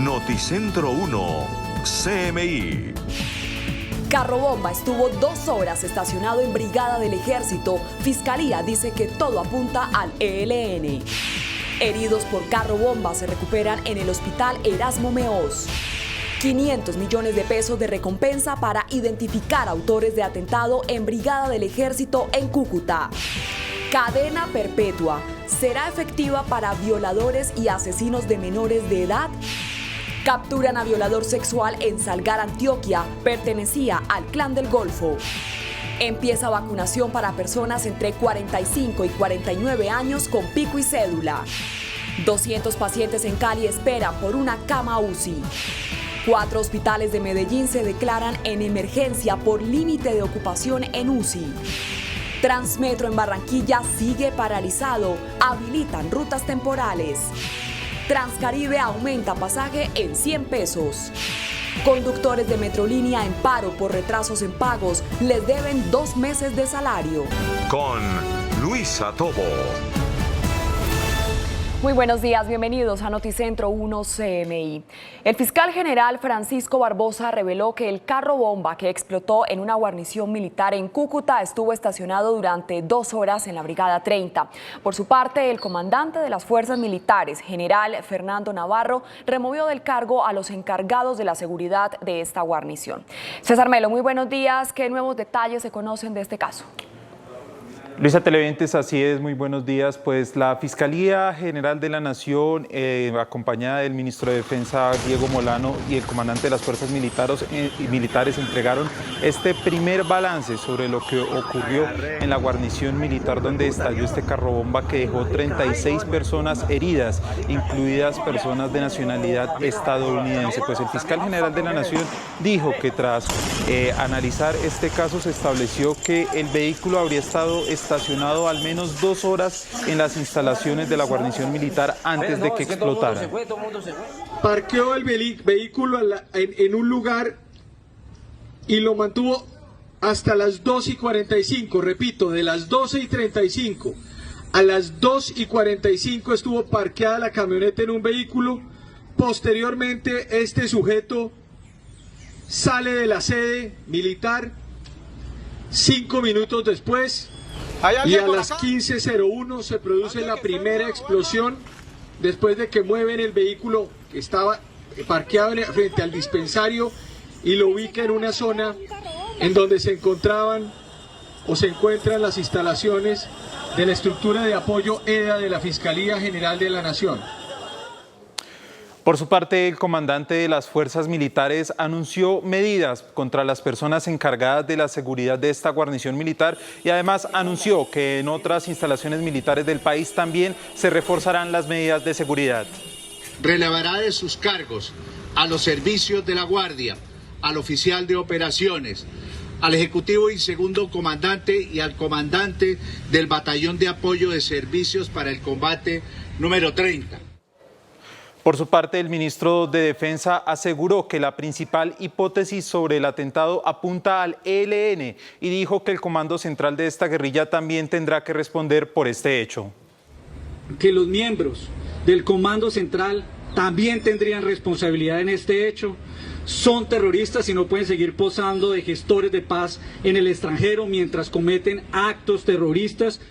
Noticentro 1, CMI. Carrobomba estuvo 2 horas estacionado en brigada del ejército. Fiscalía dice que todo apunta al ELN. Heridos por carrobomba se recuperan en el hospital Erasmo Meós. 500 millones de pesos de recompensa para identificar autores de atentado en brigada del ejército en Cúcuta. Cadena perpetua. ¿Será efectiva para violadores y asesinos de menores de edad? Capturan a violador sexual en Salgar, Antioquia. Pertenecía al Clan del Golfo. Empieza vacunación para personas entre 45 y 49 años con pico y cédula. 200 pacientes en Cali esperan por una cama UCI. 4 hospitales de Medellín se declaran en emergencia por límite de ocupación en UCI. Transmetro en Barranquilla sigue paralizado. Habilitan rutas temporales. Transcaribe aumenta pasaje en 100 pesos. Conductores de Metrolínea en paro por retrasos en pagos. Les deben 2 meses de salario. Con Luisa Tobo. Muy buenos días, bienvenidos a Noticentro 1 CMI. El fiscal general Francisco Barbosa reveló que el carro bomba que explotó en una guarnición militar en Cúcuta estuvo estacionado durante 2 horas en la Brigada 30. Por su parte, el comandante de las fuerzas militares, general Fernando Navarro, removió del cargo a los encargados de la seguridad de esta guarnición. César Melo, muy buenos días. ¿Qué nuevos detalles se conocen de este caso? Luisa, televidentes, así es, muy buenos días. Pues la Fiscalía General de la Nación, acompañada del ministro de Defensa, Diego Molano, y el comandante de las fuerzas militares entregaron este primer balance sobre lo que ocurrió en la guarnición militar donde estalló este carrobomba que dejó 36 personas heridas, incluidas personas de nacionalidad estadounidense. Pues el fiscal general de la Nación dijo que tras analizar este caso se estableció que el vehículo habría estado estacionado al menos 2 horas en las instalaciones de la guarnición militar antes de que explotara. Parqueó el vehículo en un lugar y lo mantuvo hasta las 2:45, repito, de las 12:35 a las 2:45 estuvo parqueada la camioneta en un vehículo. Posteriormente, este sujeto sale de la sede militar 5 minutos después. Y a las 15:01 se produce la primera explosión después de que mueven el vehículo que estaba parqueado frente al dispensario y lo ubican en una zona en donde se encontraban o se encuentran las instalaciones de la estructura de apoyo EDA de la Fiscalía General de la Nación. Por su parte, el comandante de las fuerzas militares anunció medidas contra las personas encargadas de la seguridad de esta guarnición militar y además anunció que en otras instalaciones militares del país también se reforzarán las medidas de seguridad. Relevará de sus cargos a los servicios de la Guardia, al oficial de operaciones, al ejecutivo y segundo comandante y al comandante del batallón de apoyo de servicios para el combate número 30. Por su parte, el ministro de Defensa aseguró que la principal hipótesis sobre el atentado apunta al ELN y dijo que el comando central de esta guerrilla también tendrá que responder por este hecho. Que los miembros del comando central también tendrían responsabilidad en este hecho. Son terroristas y no pueden seguir posando de gestores de paz en el extranjero mientras cometen actos terroristas.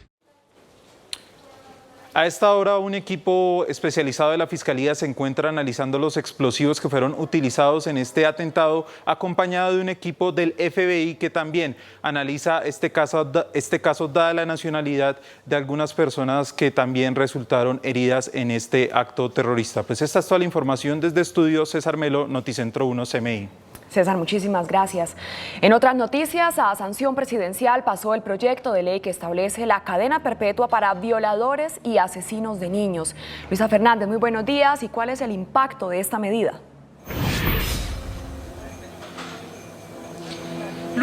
A esta hora, un equipo especializado de la Fiscalía se encuentra analizando los explosivos que fueron utilizados en este atentado, acompañado de un equipo del FBI que también analiza este caso dada la nacionalidad de algunas personas que también resultaron heridas en este acto terrorista. Pues esta es toda la información desde Estudios César Melo, Noticentro 1 CMI. César, muchísimas gracias. En otras noticias, a sanción presidencial pasó el proyecto de ley que establece la cadena perpetua para violadores y asesinos de niños. Luisa Fernández, muy buenos días. ¿Y cuál es el impacto de esta medida?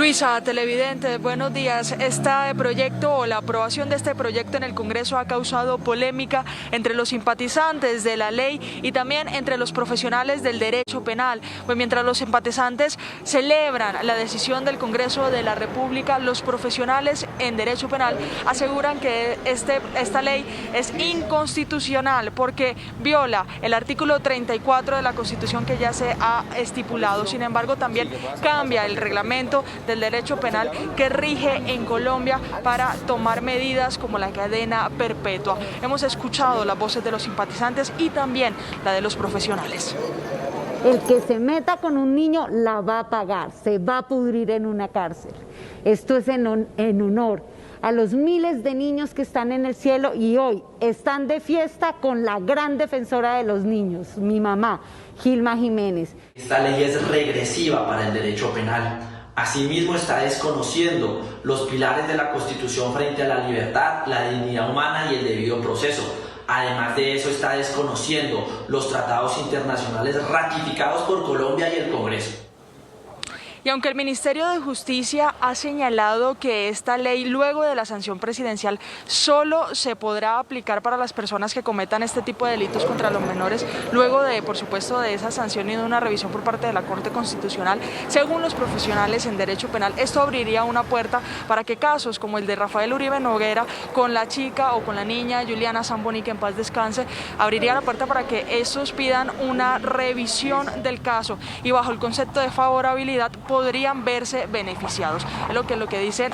Luisa, televidente, buenos días. Este proyecto o la aprobación de este proyecto en el Congreso ha causado polémica entre los simpatizantes de la ley y también entre los profesionales del derecho penal. Pues mientras los simpatizantes celebran la decisión del Congreso de la República, los profesionales en derecho penal aseguran que esta ley es inconstitucional porque viola el artículo 34 de la Constitución que ya se ha estipulado. Sin embargo, también cambia el reglamento del derecho penal que rige en Colombia para tomar medidas como la cadena perpetua. Hemos escuchado las voces de los simpatizantes y también la de los profesionales. El que se meta con un niño la va a pagar, se va a pudrir en una cárcel. Esto es en honor a los miles de niños que están en el cielo y hoy están de fiesta con la gran defensora de los niños, mi mamá, Gilma Jiménez. Esta ley es regresiva para el derecho penal. Asimismo, está desconociendo los pilares de la Constitución frente a la libertad, la dignidad humana y el debido proceso. Además de eso, está desconociendo los tratados internacionales ratificados por Colombia y el Congreso. Y aunque el Ministerio de Justicia ha señalado que esta ley, luego de la sanción presidencial, solo se podrá aplicar para las personas que cometan este tipo de delitos contra los menores, luego de, por supuesto, de esa sanción y de una revisión por parte de la Corte Constitucional, según los profesionales en derecho penal, esto abriría una puerta para que casos como el de Rafael Uribe Noguera con la chica o con la niña Juliana Zamboni, que en paz descanse, abriría la puerta para que estos pidan una revisión del caso y bajo el concepto de favorabilidad podrían verse beneficiados. Es lo que dicen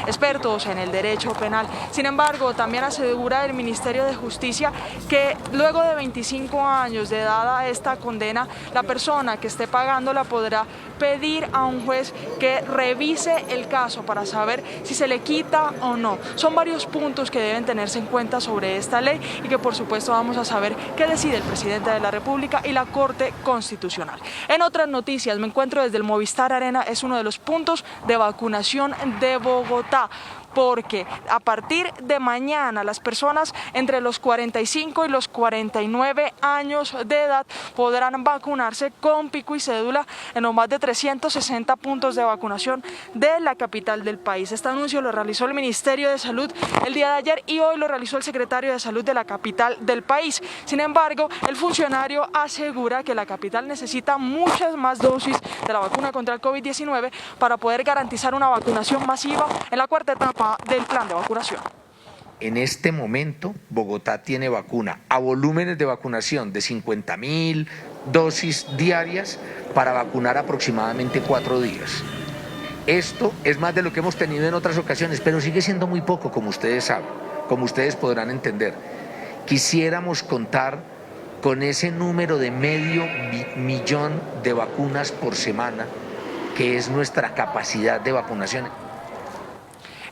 expertos en el derecho penal. Sin embargo, también asegura el Ministerio de Justicia que luego de 25 años de dada esta condena, la persona que esté pagándola podrá pedir a un juez que revise el caso para saber si se le quita o no. Son varios puntos que deben tenerse en cuenta sobre esta ley y que por supuesto vamos a saber qué decide el presidente de la República y la Corte Constitucional. En otras noticias, me encuentro desde el Movistar Arena, es uno de los puntos de vacunación de Bogotá, porque a partir de mañana las personas entre los 45 y los 49 años de edad podrán vacunarse con pico y cédula en los más de 360 puntos de vacunación de la capital del país. Este anuncio lo realizó el Ministerio de Salud el día de ayer y hoy lo realizó el secretario de Salud de la capital del país. Sin embargo, el funcionario asegura que la capital necesita muchas más dosis de la vacuna contra el COVID-19 para poder garantizar una vacunación masiva en la cuarta etapa del plan de vacunación. En este momento, Bogotá tiene vacuna a volúmenes de vacunación de 50.000 dosis diarias para vacunar aproximadamente 4 días. Esto es más de lo que hemos tenido en otras ocasiones, pero sigue siendo muy poco, como ustedes saben, como ustedes podrán entender. Quisiéramos contar con ese número de 500.000 de vacunas por semana, que es nuestra capacidad de vacunación.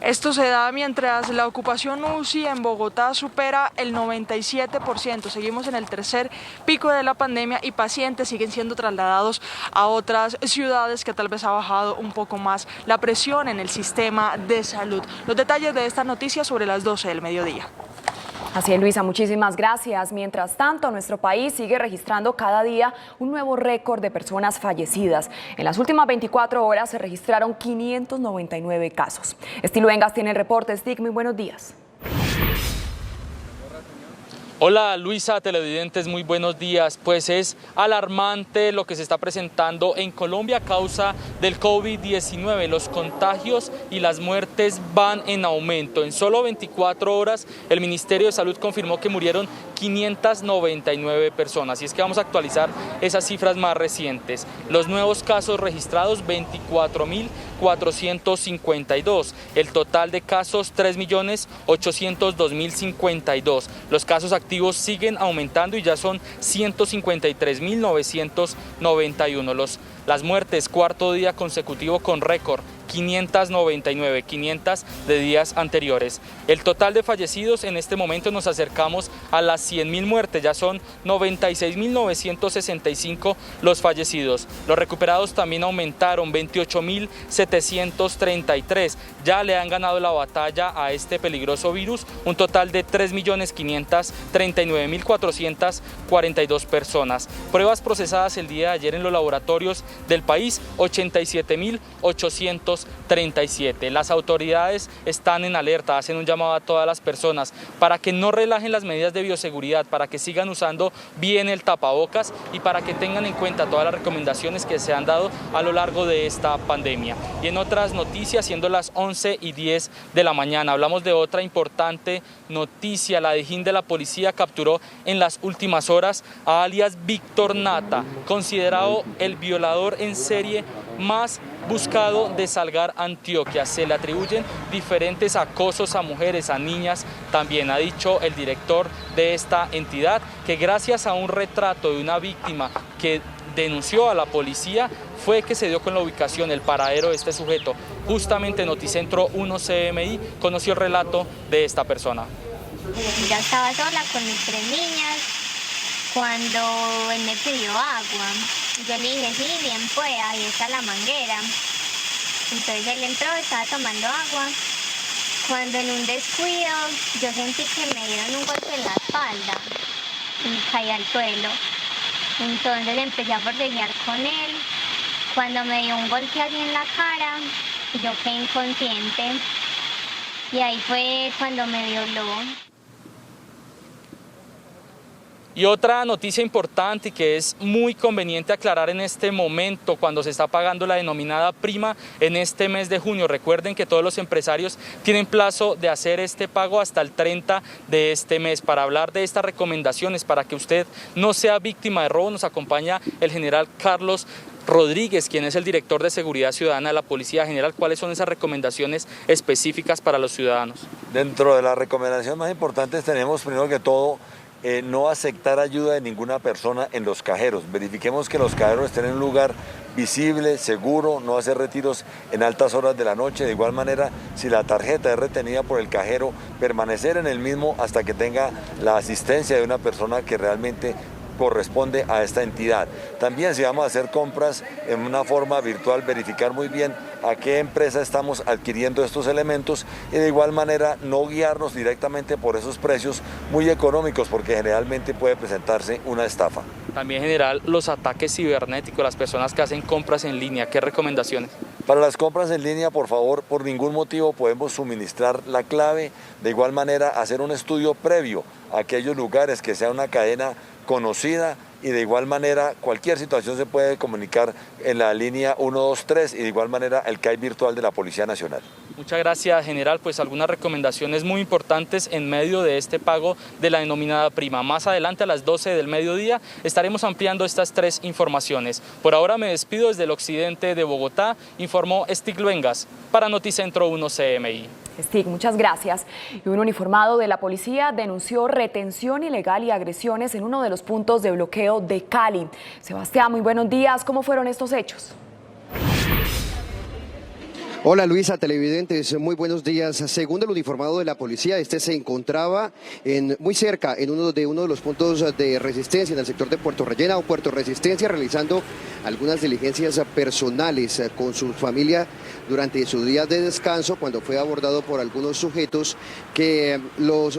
Esto se da mientras la ocupación UCI en Bogotá supera el 97%. Seguimos en el tercer pico de la pandemia y pacientes siguen siendo trasladados a otras ciudades que tal vez ha bajado un poco más la presión en el sistema de salud. Los detalles de esta noticia sobre las 12 del mediodía. Así es, Luisa, muchísimas gracias. Mientras tanto, nuestro país sigue registrando cada día un nuevo récord de personas fallecidas. En las últimas 24 horas se registraron 599 casos. Estilo Vengas tiene el reporte. Stick, muy buenos días. Hola Luisa, televidentes, muy buenos días. Pues es alarmante lo que se está presentando en Colombia a causa del COVID-19. Los contagios y las muertes van en aumento. En solo 24 horas el Ministerio de Salud confirmó que murieron 599 personas. Y es que vamos a actualizar esas cifras más recientes. Los nuevos casos registrados, 24.452. El total de casos, 3.802.052. Los casos activos siguen aumentando y ya son 153.991. Las muertes, cuarto día consecutivo con récord 599, 500 de días anteriores. El total de fallecidos en este momento nos acercamos a las 100.000 muertes, ya son 96.965 los fallecidos. Los recuperados también aumentaron, 28.733. Ya le han ganado la batalla a este peligroso virus, un total de 3.539.442 personas. Pruebas procesadas el día de ayer en los laboratorios del país, 87.837. Las autoridades están en alerta, hacen un llamado a todas las personas para que no relajen las medidas de bioseguridad, para que sigan usando bien el tapabocas y para que tengan en cuenta todas las recomendaciones que se han dado a lo largo de esta pandemia. Y en otras noticias, siendo las 11:10 de la mañana, hablamos de otra importante noticia. La DIJÍN de la policía capturó en las últimas horas a alias Víctor Nata, considerado el violador en serie más buscado de Salgar, Antioquia. Se le atribuyen diferentes acosos a mujeres, a niñas. También ha dicho el director de esta entidad que gracias a un retrato de una víctima que denunció a la policía fue que se dio con la ubicación, el paradero de este sujeto. Justamente Noticentro 1 CMI conoció el relato de esta persona. Ya estaba sola con mis 3 niñas cuando él me pidió agua. Yo le dije, sí, bien pues, ahí está la manguera. Entonces él entró, estaba tomando agua. Cuando en un descuido yo sentí que me dieron un golpe en la espalda y caí al suelo. Entonces empecé a forcejear con él. Cuando me dio un golpe así en la cara, yo quedé inconsciente. Y ahí fue cuando me violó. Y otra noticia importante y que es muy conveniente aclarar en este momento cuando se está pagando la denominada prima en este mes de junio. Recuerden que todos los empresarios tienen plazo de hacer este pago hasta el 30 de este mes. Para hablar de estas recomendaciones, para que usted no sea víctima de robo, nos acompaña el general Carlos Rodríguez, quien es el director de Seguridad Ciudadana de la Policía. General, ¿cuáles son esas recomendaciones específicas para los ciudadanos? Dentro de las recomendaciones más importantes tenemos primero que todo no aceptar ayuda de ninguna persona en los cajeros. Verifiquemos que los cajeros estén en un lugar visible, seguro, no hacer retiros en altas horas de la noche. De igual manera, si la tarjeta es retenida por el cajero, permanecer en el mismo hasta que tenga la asistencia de una persona que realmente corresponde a esta entidad. También si vamos a hacer compras en una forma virtual, verificar muy bien a qué empresa estamos adquiriendo estos elementos y de igual manera no guiarnos directamente por esos precios muy económicos porque generalmente puede presentarse una estafa. También, general, los ataques cibernéticos, las personas que hacen compras en línea, ¿qué recomendaciones? Para las compras en línea, por favor, por ningún motivo podemos suministrar la clave. De igual manera, hacer un estudio previo a aquellos lugares que sea una cadena conocida y de igual manera cualquier situación se puede comunicar en la línea 123 y de igual manera el CAI virtual de la Policía Nacional. Muchas gracias, general. Pues algunas recomendaciones muy importantes en medio de este pago de la denominada prima. Más adelante a las 12 del mediodía estaremos ampliando estas 3 informaciones. Por ahora me despido desde el occidente de Bogotá, informó Stig Luengas para Noticentro 1 CMI. Stig, muchas gracias. Y un uniformado de la policía denunció retención ilegal y agresiones en uno de los puntos de bloqueo de Cali. Sebastián, muy buenos días. ¿Cómo fueron estos hechos? Hola Luisa, televidentes, muy buenos días. Según el uniformado de la policía, este se encontraba muy cerca, en uno de los puntos de resistencia en el sector de Puerto Rellena o Puerto Resistencia, realizando algunas diligencias personales con su familia durante su día de descanso, cuando fue abordado por algunos sujetos que lo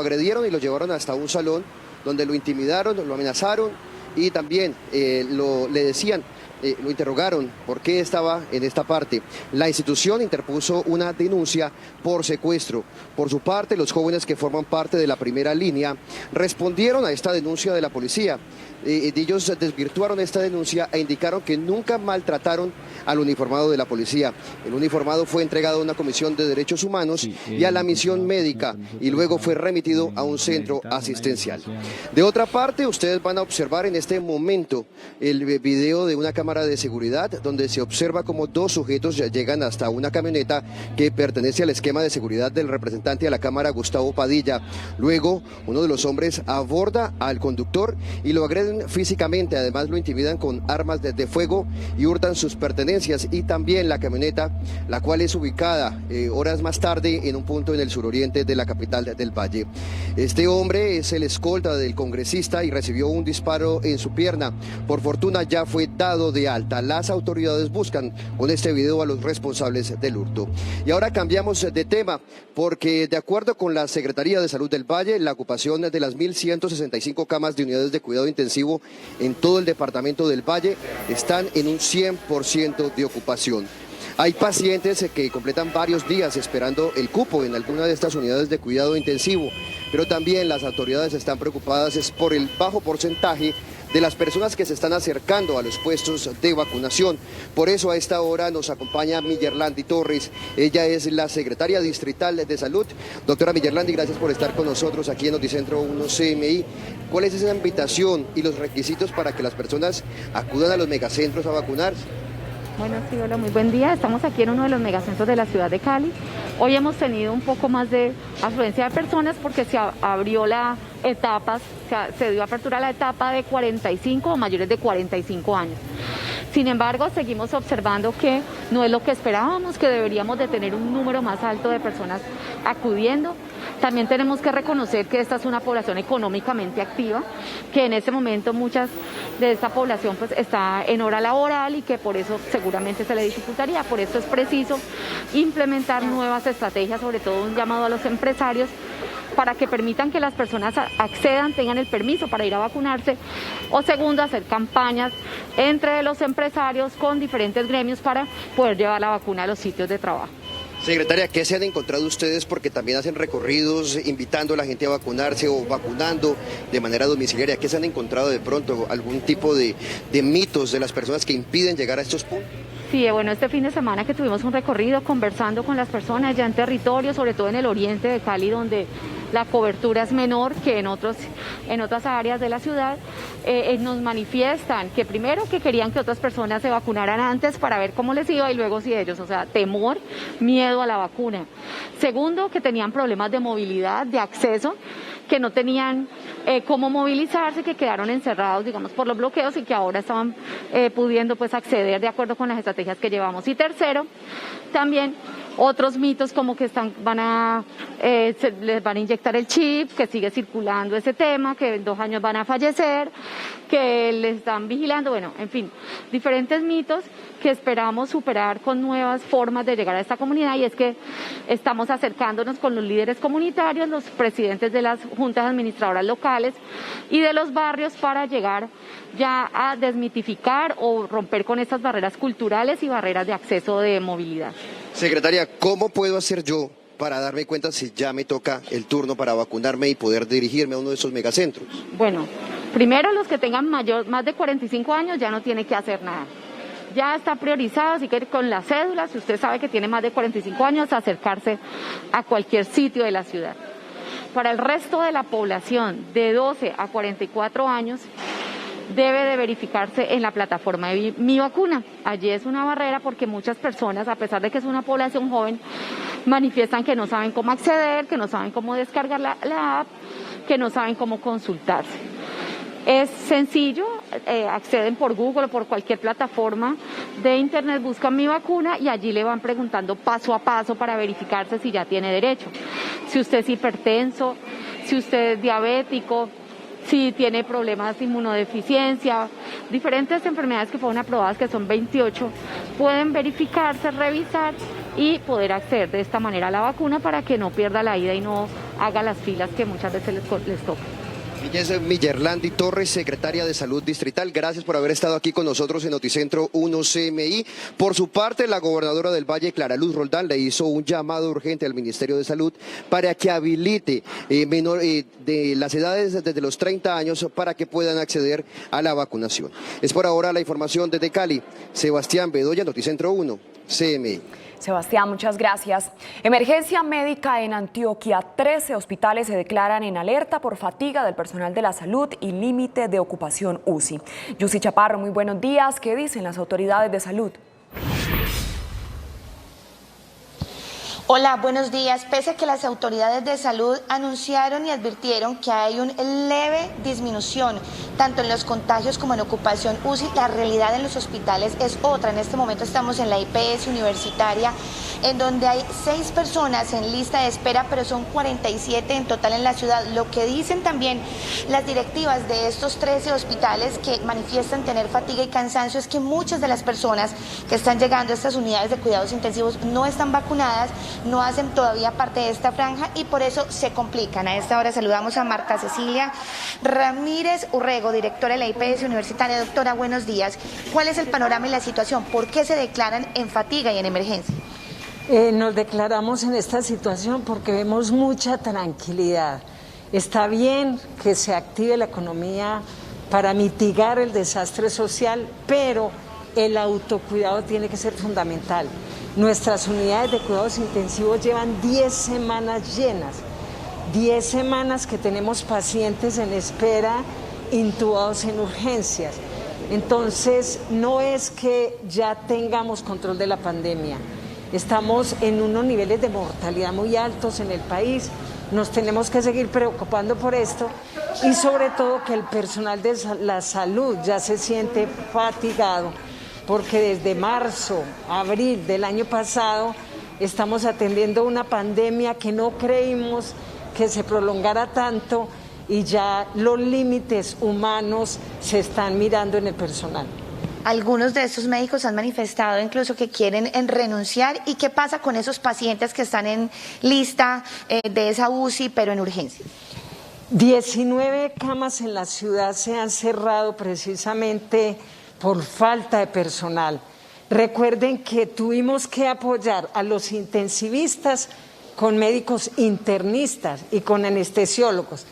agredieron y lo llevaron hasta un salón donde lo intimidaron, lo amenazaron y también le decían, lo interrogaron por qué estaba en esta parte. La institución interpuso una denuncia por secuestro. Por su parte, los jóvenes que forman parte de la primera línea respondieron a esta denuncia de la policía. Ellos desvirtuaron esta denuncia e indicaron que nunca maltrataron al uniformado de la policía. El uniformado fue entregado a una comisión de derechos humanos y a la misión médica y luego fue remitido a un centro asistencial. De otra parte, ustedes van a observar en este momento el video de una cámara cámara de seguridad donde se observa como dos sujetos llegan hasta una camioneta que pertenece al esquema de seguridad del representante de la Cámara, Gustavo Padilla. Luego, uno de los hombres aborda al conductor y lo agreden físicamente, además lo intimidan con armas de fuego y hurtan sus pertenencias y también la camioneta, la cual es ubicada horas más tarde en un punto en el suroriente de la capital del Valle. Este hombre es el escolta del congresista y recibió un disparo en su pierna. Por fortuna ya fue dado de alta. Las autoridades buscan con este video a los responsables del hurto. Y ahora cambiamos de tema porque de acuerdo con la Secretaría de Salud del Valle, la ocupación de las 1.165 camas de unidades de cuidado intensivo en todo el departamento del Valle están en un 100% de ocupación. Hay pacientes que completan varios días esperando el cupo en alguna de estas unidades de cuidado intensivo, pero también las autoridades están preocupadas por el bajo porcentaje de las personas que se están acercando a los puestos de vacunación. Por eso a esta hora nos acompaña Millerlandi Torres. Ella es la secretaria distrital de salud. Doctora Millerlandi, gracias por estar con nosotros aquí en Noticentro 1 CMI. ¿Cuál es esa invitación y los requisitos para que las personas acudan a los megacentros a vacunarse? Bueno, sí, hola, muy buen día. Estamos aquí en uno de los megacentros de la ciudad de Cali. Hoy hemos tenido un poco más de afluencia de personas porque se abrió la etapa, se dio apertura a la etapa de 45 o mayores de 45 años. Sin embargo, seguimos observando que no es lo que esperábamos, que deberíamos de tener un número más alto de personas acudiendo. También tenemos que reconocer que esta es una población económicamente activa, que en este momento muchas de esta población pues está en hora laboral y que por eso seguramente se le dificultaría. Por eso es preciso implementar nuevas estrategias, sobre todo un llamado a los empresarios para que permitan que las personas accedan, tengan el permiso para ir a vacunarse, o segundo, hacer campañas entre los empresarios con diferentes gremios para poder llevar la vacuna a los sitios de trabajo. Secretaria, ¿qué se han encontrado ustedes? Porque también hacen recorridos invitando a la gente a vacunarse o vacunando de manera domiciliaria. ¿Qué se han encontrado de pronto? ¿Algún tipo de mitos de las personas que impiden llegar a estos puntos? Sí, bueno, este fin de semana que tuvimos un recorrido conversando con las personas ya en territorio, sobre todo en el oriente de Cali, donde la cobertura es menor que en otras áreas de la ciudad, nos manifiestan que primero que querían que otras personas se vacunaran antes para ver cómo les iba y luego si ellos, o sea, temor, miedo a la vacuna. Segundo, que tenían problemas de movilidad, de acceso, que no tenían cómo movilizarse, que quedaron encerrados, digamos, por los bloqueos y que ahora estaban pudiendo pues acceder de acuerdo con las estrategias que llevamos. Y tercero, también otros mitos como que les van a inyectar el chip, que sigue circulando ese tema, que en 2 años van a fallecer, que les están vigilando, bueno, en fin, diferentes mitos que esperamos superar con nuevas formas de llegar a esta comunidad, y es que estamos acercándonos con los líderes comunitarios, los presidentes de las juntas administradoras locales y de los barrios para llegar ya a desmitificar o romper con estas barreras culturales y barreras de acceso de movilidad. Secretaria, ¿cómo puedo hacer yo para darme cuenta si ya me toca el turno para vacunarme y poder dirigirme a uno de esos megacentros? Bueno, primero los que tengan más de 45 años ya no tienen que hacer nada. Ya está priorizado, así que con la cédula, si usted sabe que tiene más de 45 años, acercarse a cualquier sitio de la ciudad. Para el resto de la población de 12 a 44 años, debe de verificarse en la plataforma de Mi Vacuna. Allí es una barrera porque muchas personas, a pesar de que es una población joven, manifiestan que no saben cómo acceder, que no saben cómo descargar la app, que no saben cómo consultarse. Es sencillo, acceden por Google o por cualquier plataforma de internet, buscan Mi Vacuna y allí le van preguntando paso a paso para verificarse si ya tiene derecho. Si usted es hipertenso, si usted es diabético, si tiene problemas de inmunodeficiencia, diferentes enfermedades que fueron aprobadas, que son 28, pueden verificarse, revisar y poder acceder de esta manera a la vacuna para que no pierda la ida y no haga las filas que muchas veces les toca. Ella es Millerlandi Torres, secretaria de Salud Distrital. Gracias por haber estado aquí con nosotros en Noticentro 1 CMI. Por su parte, la gobernadora del Valle, Clara Luz Roldán, le hizo un llamado urgente al Ministerio de Salud para que habilite de las edades desde los 30 años para que puedan acceder a la vacunación. Es por ahora la información desde Cali. Sebastián Bedoya, Noticentro 1. CMI. Sebastián, muchas gracias. Emergencia médica en Antioquia. 13 hospitales se declaran en alerta por fatiga del personal de la salud y límite de ocupación UCI. Yusi Chaparro, muy buenos días. ¿Qué dicen las autoridades de salud? Hola, buenos días. Pese a que las autoridades de salud anunciaron y advirtieron que hay una leve disminución tanto en los contagios como en ocupación UCI, la realidad en los hospitales es otra. En este momento estamos en la IPS universitaria, en donde hay 6 personas en lista de espera, pero son 47 en total en la ciudad. Lo que dicen también las directivas de estos 13 hospitales que manifiestan tener fatiga y cansancio es que muchas de las personas que están llegando a estas unidades de cuidados intensivos no están vacunadas, no hacen todavía parte de esta franja y por eso se complican. A esta hora saludamos a Marta Cecilia Ramírez Urrego, directora de la IPS universitaria. Doctora, buenos días. ¿Cuál es el panorama y la situación? ¿Por qué se declaran en fatiga y en emergencia? Nos declaramos en esta situación porque vemos mucha tranquilidad. Está bien que se active la economía para mitigar el desastre social, pero el autocuidado tiene que ser fundamental. Nuestras unidades de cuidados intensivos llevan 10 semanas llenas, 10 semanas que tenemos pacientes en espera, intubados en urgencias. Entonces, no es que ya tengamos control de la pandemia, estamos en unos niveles de mortalidad muy altos en el país, nos tenemos que seguir preocupando por esto y sobre todo que el personal de la salud ya se siente fatigado, porque desde marzo, abril del año pasado estamos atendiendo una pandemia que no creímos que se prolongara tanto y ya los límites humanos se están mirando en el personal. Algunos de estos médicos han manifestado incluso que quieren renunciar. ¿Y qué pasa con esos pacientes que están en lista de esa UCI pero en urgencia? 19 camas en la ciudad se han cerrado precisamente por falta de personal. Recuerden que tuvimos que apoyar a los intensivistas con médicos internistas y con anestesiólogos.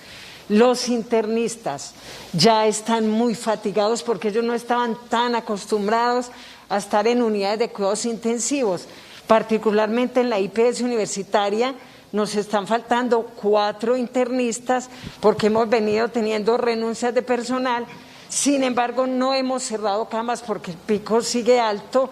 Los internistas ya están muy fatigados porque ellos no estaban tan acostumbrados a estar en unidades de cuidados intensivos. Particularmente en la IPS universitaria nos están faltando 4 internistas porque hemos venido teniendo renuncias de personal. Sin embargo, no hemos cerrado camas porque el pico sigue alto,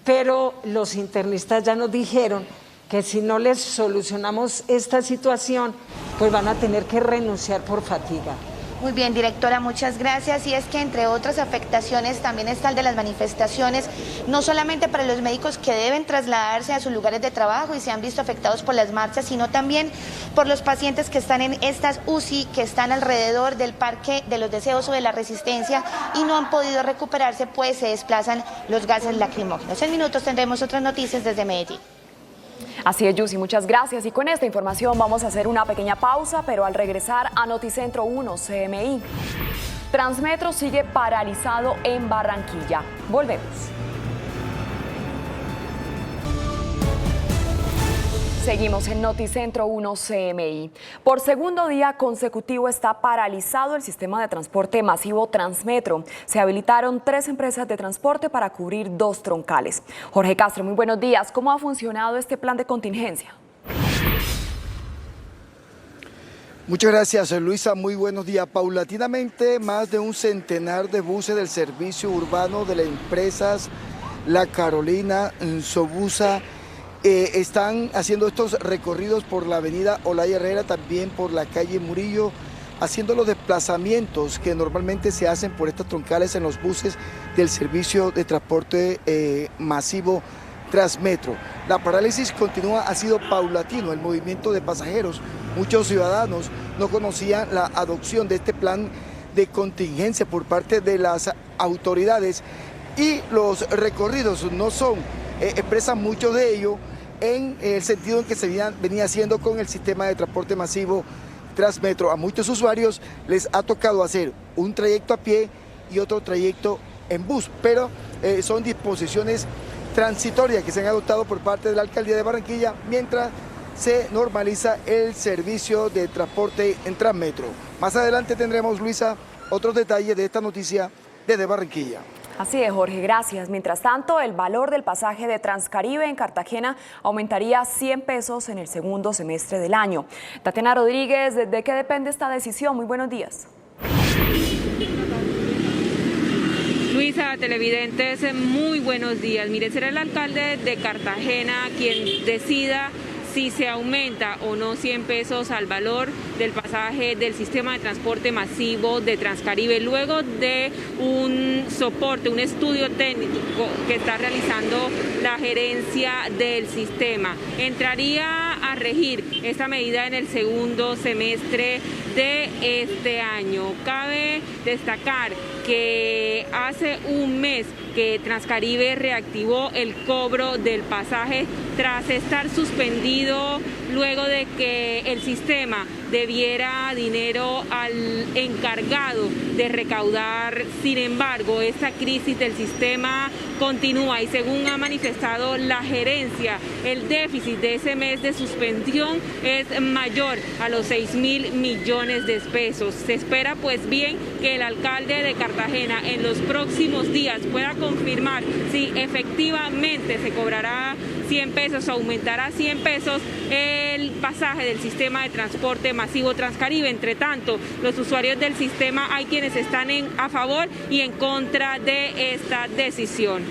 pero los internistas ya nos dijeron que si no les solucionamos esta situación, pues van a tener que renunciar por fatiga. Muy bien, directora, muchas gracias. Y es que entre otras afectaciones también está el de las manifestaciones, no solamente para los médicos que deben trasladarse a sus lugares de trabajo y se han visto afectados por las marchas, sino también por los pacientes que están en estas UCI, que están alrededor del Parque de los Deseos o de la Resistencia y no han podido recuperarse, pues se desplazan los gases lacrimógenos. En minutos tendremos otras noticias desde Medellín. Así es, Yusi, muchas gracias. Y con esta información vamos a hacer una pequeña pausa, pero al regresar a Noticentro 1 CMI. Transmetro sigue paralizado en Barranquilla. Volvemos. Seguimos en Noticentro 1 CMI. Por segundo día consecutivo está paralizado el sistema de transporte masivo Transmetro. Se habilitaron 3 empresas de transporte para cubrir 2 troncales. Jorge Castro, muy buenos días. ¿Cómo ha funcionado este plan de contingencia? Muchas gracias, Luisa. Muy buenos días. Paulatinamente, más de un centenar de buses del servicio urbano de las empresas La Carolina, Sobusa, están haciendo estos recorridos por la avenida Olaya Herrera, también por la calle Murillo, haciendo los desplazamientos que normalmente se hacen por estas troncales en los buses del servicio de transporte masivo Transmetro. La parálisis continúa, ha sido paulatino el movimiento de pasajeros. Muchos ciudadanos no conocían la adopción de este plan de contingencia por parte de las autoridades y los recorridos no son, expresan mucho de ello en el sentido en que se venía haciendo con el sistema de transporte masivo Transmetro. A muchos usuarios les ha tocado hacer un trayecto a pie y otro trayecto en bus, pero son disposiciones transitorias que se han adoptado por parte de la Alcaldía de Barranquilla mientras se normaliza el servicio de transporte en Transmetro. Más adelante tendremos, Luisa, otros detalles de esta noticia desde Barranquilla. Así es, Jorge, gracias. Mientras tanto, el valor del pasaje de Transcaribe en Cartagena aumentaría 100 pesos en el segundo semestre del año. Tatiana Rodríguez, ¿de qué depende esta decisión? Muy buenos días. Luisa, televidentes, muy buenos días. Mire, será el alcalde de Cartagena quien decida si se aumenta o no 100 pesos al valor del pasaje del sistema de transporte masivo de Transcaribe, luego de un soporte, un estudio técnico que está realizando la gerencia del sistema. Entraría a regir esta medida en el segundo semestre de este año. Cabe destacar que hace un mes que Transcaribe reactivó el cobro del pasaje tras estar suspendido luego de que el sistema debiera dinero al encargado de recaudar. Sin embargo, esta crisis del sistema continúa y según ha manifestado la gerencia, el déficit de ese mes de suspensión es mayor a los 6.000 millones de pesos. Se espera pues bien que el alcalde de Cartagena en los próximos días pueda confirmar si efectivamente se cobrará 100 pesos o aumentará 100 pesos el pasaje del sistema de transporte masivo Transcaribe. Entre tanto, los usuarios del sistema hay quienes están a favor y en contra de esta decisión.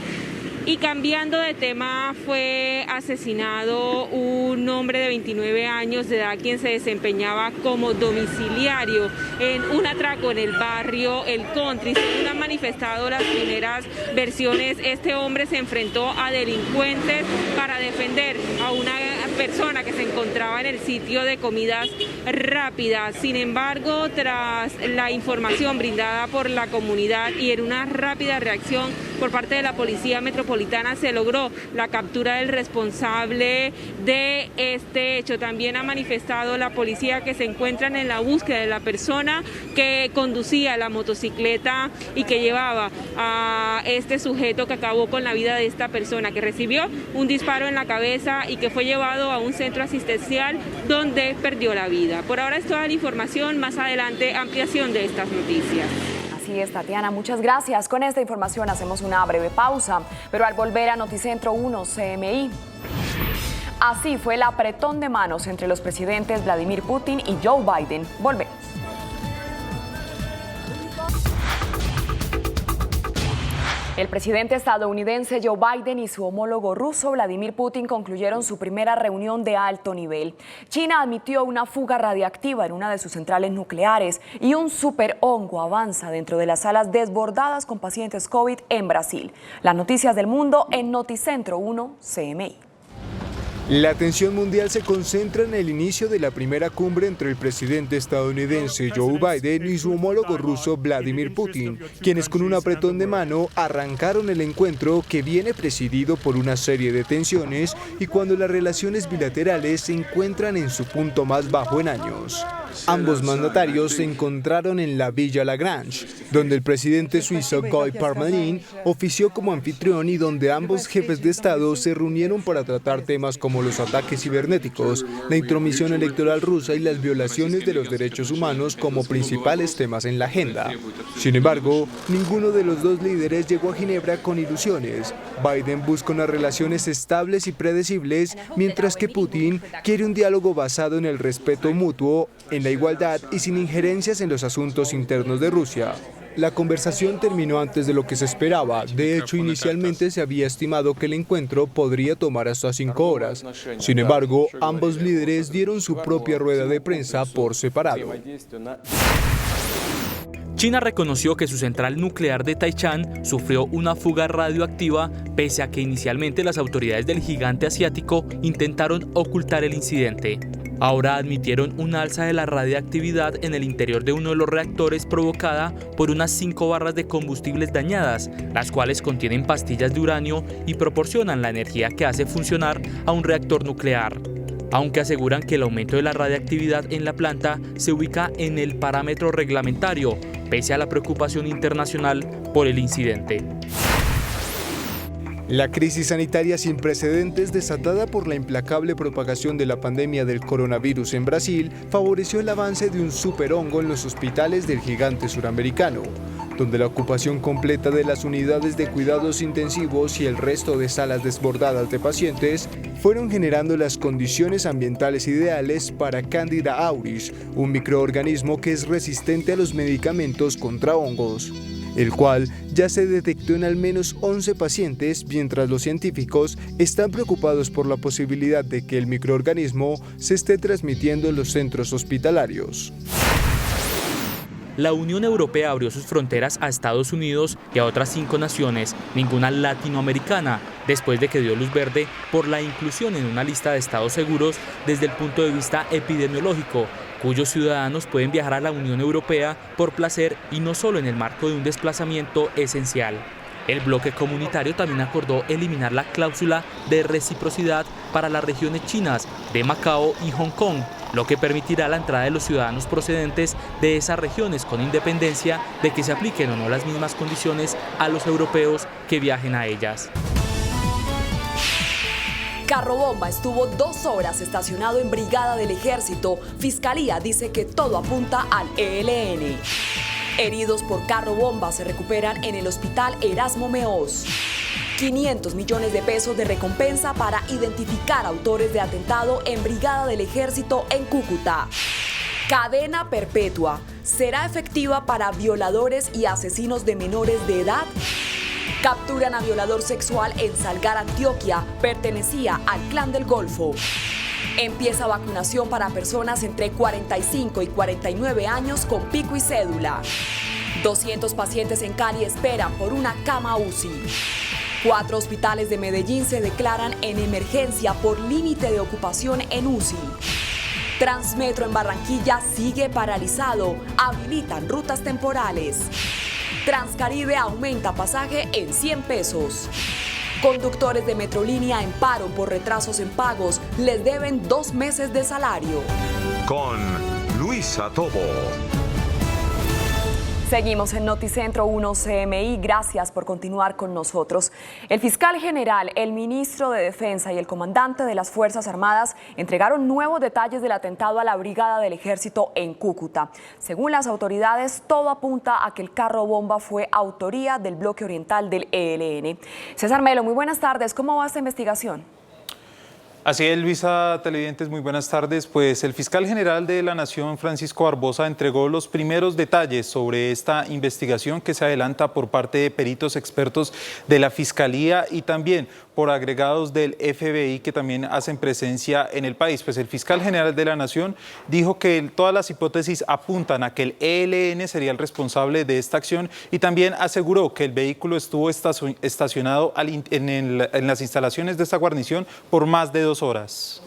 Y cambiando de tema, fue asesinado un hombre de 29 años de edad quien se desempeñaba como domiciliario en un atraco en el barrio El Country. Según han manifestado las primeras versiones, este hombre se enfrentó a delincuentes para defender a una persona que se encontraba en el sitio de comidas rápidas. Sin embargo, tras la información brindada por la comunidad y en una rápida reacción por parte de la Policía Metropolitana, se logró la captura del responsable de este hecho. También ha manifestado la policía que se encuentran en la búsqueda de la persona que conducía la motocicleta y que llevaba a este sujeto que acabó con la vida de esta persona, que recibió un disparo en la cabeza y que fue llevado a un centro asistencial donde perdió la vida. Por ahora es toda la información, más adelante ampliación de estas noticias. Así es, Tatiana, muchas gracias. Con esta información hacemos una breve pausa, pero al volver a Noticentro 1 CMI. Así fue el apretón de manos entre los presidentes Vladimir Putin y Joe Biden. Volvemos. El presidente estadounidense Joe Biden y su homólogo ruso Vladimir Putin concluyeron su primera reunión de alto nivel. China admitió una fuga radiactiva en una de sus centrales nucleares y un superhongo avanza dentro de las salas desbordadas con pacientes COVID en Brasil. Las noticias del mundo en Noticentro 1 CMI. La atención mundial se concentra en el inicio de la primera cumbre entre el presidente estadounidense Joe Biden y su homólogo ruso Vladimir Putin, quienes con un apretón de mano arrancaron el encuentro que viene presidido por una serie de tensiones y cuando las relaciones bilaterales se encuentran en su punto más bajo en años. Ambos mandatarios se encontraron en la Villa Lagrange, donde el presidente suizo Guy Parmelin ofició como anfitrión y donde ambos jefes de Estado se reunieron para tratar temas como los ataques cibernéticos, la intromisión electoral rusa y las violaciones de los derechos humanos como principales temas en la agenda. Sin embargo, ninguno de los dos líderes llegó a Ginebra con ilusiones. Biden busca unas relaciones estables y predecibles, mientras que Putin quiere un diálogo basado en el respeto mutuo, en la igualdad y sin injerencias en los asuntos internos de Rusia. La conversación terminó antes de lo que se esperaba. De hecho, inicialmente se había estimado que el encuentro podría tomar hasta 5 horas. Sin embargo, ambos líderes dieron su propia rueda de prensa por separado. China reconoció que su central nuclear de Taichan sufrió una fuga radioactiva, pese a que inicialmente las autoridades del gigante asiático intentaron ocultar el incidente. Ahora admitieron un alza de la radiactividad en el interior de uno de los reactores provocada por unas 5 barras de combustibles dañadas, las cuales contienen pastillas de uranio y proporcionan la energía que hace funcionar a un reactor nuclear. Aunque aseguran que el aumento de la radiactividad en la planta se ubica en el parámetro reglamentario, pese a la preocupación internacional por el incidente. La crisis sanitaria sin precedentes desatada por la implacable propagación de la pandemia del coronavirus en Brasil favoreció el avance de un superhongo en los hospitales del gigante suramericano, donde la ocupación completa de las unidades de cuidados intensivos y el resto de salas desbordadas de pacientes fueron generando las condiciones ambientales ideales para Candida auris, un microorganismo que es resistente a los medicamentos contra hongos, el cual ya se detectó en al menos 11 pacientes, mientras los científicos están preocupados por la posibilidad de que el microorganismo se esté transmitiendo en los centros hospitalarios. La Unión Europea abrió sus fronteras a Estados Unidos y a otras 5 naciones, ninguna latinoamericana, después de que dio luz verde por la inclusión en una lista de estados seguros desde el punto de vista epidemiológico, cuyos ciudadanos pueden viajar a la Unión Europea por placer y no solo en el marco de un desplazamiento esencial. El bloque comunitario también acordó eliminar la cláusula de reciprocidad para las regiones chinas de Macao y Hong Kong, lo que permitirá la entrada de los ciudadanos procedentes de esas regiones con independencia de que se apliquen o no las mismas condiciones a los europeos que viajen a ellas. Carrobomba estuvo 2 horas estacionado en brigada del ejército. Fiscalía dice que todo apunta al ELN. Heridos por carrobomba se recuperan en el hospital Erasmo Meós. 500 millones de pesos de recompensa para identificar autores de atentado en brigada del ejército en Cúcuta. Cadena perpetua. ¿Será efectiva para violadores y asesinos de menores de edad? Capturan a violador sexual en Salgar, Antioquia. Pertenecía al Clan del Golfo. Empieza vacunación para personas entre 45 y 49 años con pico y cédula. 200 pacientes en Cali esperan por una cama UCI. 4 hospitales de Medellín se declaran en emergencia por límite de ocupación en UCI. Transmetro en Barranquilla sigue paralizado. Habilitan rutas temporales. Transcaribe aumenta pasaje en 100 pesos. Conductores de Metrolínea en paro por retrasos en pagos. Les deben 2 meses de salario. Con Luisa Tobo. Seguimos en Noticentro 1 CMI. Gracias por continuar con nosotros. El fiscal general, el ministro de Defensa y el comandante de las Fuerzas Armadas entregaron nuevos detalles del atentado a la brigada del ejército en Cúcuta. Según las autoridades, todo apunta a que el carro bomba fue autoría del bloque oriental del ELN. César Melo, muy buenas tardes. ¿Cómo va esta investigación? Así es, Luisa, televidentes, muy buenas tardes. Pues el fiscal general de la Nación, Francisco Barbosa, entregó los primeros detalles sobre esta investigación que se adelanta por parte de peritos expertos de la Fiscalía y también por agregados del FBI que también hacen presencia en el país. Pues el fiscal general de la Nación dijo que todas las hipótesis apuntan a que el ELN sería el responsable de esta acción y también aseguró que el vehículo estuvo estacionado en las instalaciones de esta guarnición por más de 2 horas.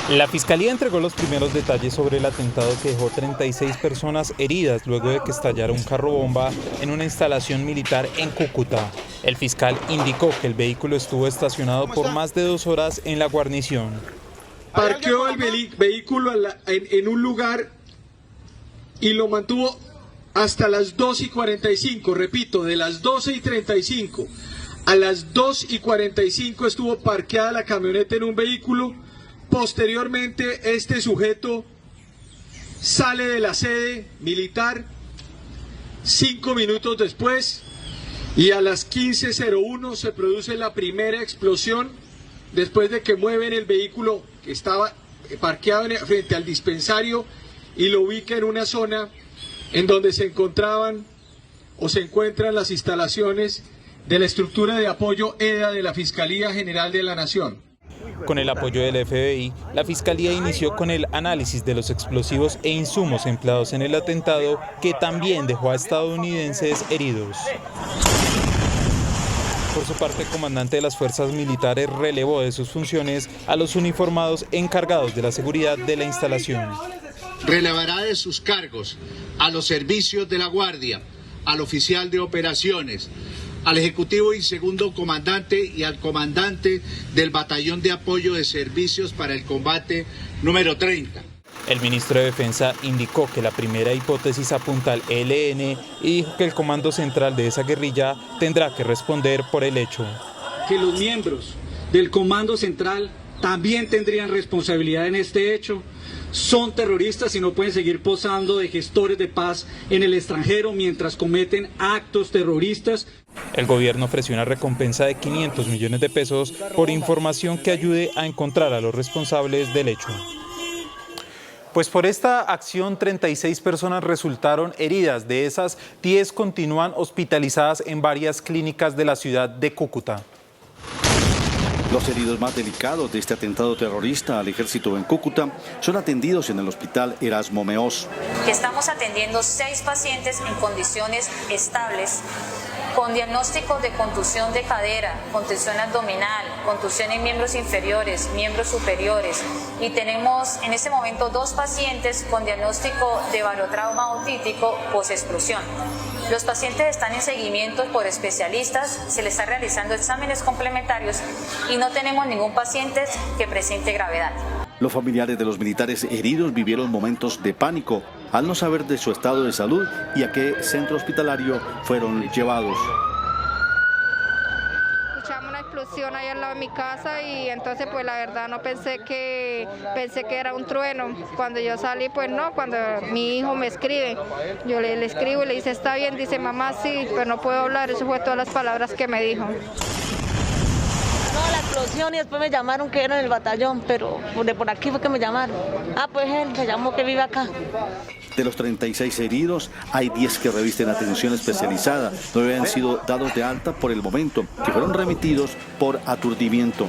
La Fiscalía entregó los primeros detalles sobre el atentado que dejó 36 personas heridas luego de que estallara un carro bomba en una instalación militar en Cúcuta. El fiscal indicó que el vehículo estuvo estacionado por más de 2 horas en la guarnición. Parqueó el vehículo en un lugar y lo mantuvo hasta las 2:45, repito, de las 12:35 a las 2:45 estuvo parqueada la camioneta en un vehículo. Posteriormente, este sujeto sale de la sede militar 5 minutos después y a las 15:01 se produce la primera explosión después de que mueven el vehículo que estaba parqueado frente al dispensario y lo ubica en una zona en donde se encontraban o se encuentran las instalaciones de la estructura de apoyo EDA de la Fiscalía General de la Nación. Con el apoyo del FBI, la Fiscalía inició con el análisis de los explosivos e insumos empleados en el atentado, que también dejó a estadounidenses heridos. Por su parte, el comandante de las fuerzas militares relevó de sus funciones a los uniformados encargados de la seguridad de la instalación. Relevará de sus cargos a los servicios de la Guardia, al oficial de operaciones, al ejecutivo y segundo comandante y al comandante del batallón de apoyo de servicios para el combate número 30. El ministro de Defensa indicó que la primera hipótesis apunta al ELN y dijo que el comando central de esa guerrilla tendrá que responder por el hecho. que los miembros del Comando Central también tendrían responsabilidad en este hecho. Son terroristas y no pueden seguir posando de gestores de paz en el extranjero mientras cometen actos terroristas. El gobierno ofreció una recompensa de 500 millones de pesos por información que ayude a encontrar a los responsables del hecho. Pues por esta acción 36 personas resultaron heridas. De esas, 10 continúan hospitalizadas en varias clínicas de la ciudad de Cúcuta. Los heridos más delicados de este atentado terrorista al ejército en Cúcuta son atendidos en el hospital Erasmo Meós. Estamos atendiendo 6 pacientes en condiciones estables, con diagnósticos de contusión de cadera, contusión abdominal, contusión en miembros inferiores, miembros superiores. Y tenemos en este momento 2 pacientes con diagnóstico de barotrauma otítico post-explosión. Los pacientes están en seguimiento por especialistas, se les está realizando exámenes complementarios y no tenemos ningún paciente que presente gravedad. Los familiares de los militares heridos vivieron momentos de pánico al no saber de su estado de salud y a qué centro hospitalario fueron llevados. Escuchamos una explosión ahí al lado de mi casa y entonces pues la verdad no pensé que era un trueno. Cuando yo salí pues no, cuando mi hijo me escribe, yo le escribo y le dice está bien, dice mamá sí, pero no puedo hablar, eso fue todas las palabras que me dijo. No, la explosión y después me llamaron que era en el batallón, pero por aquí fue que me llamaron. Ah, pues él me llamó que vive acá. De los 36 heridos, hay 10 que revisten atención especializada. 9 han sido dados de alta por el momento, que fueron remitidos por aturdimiento.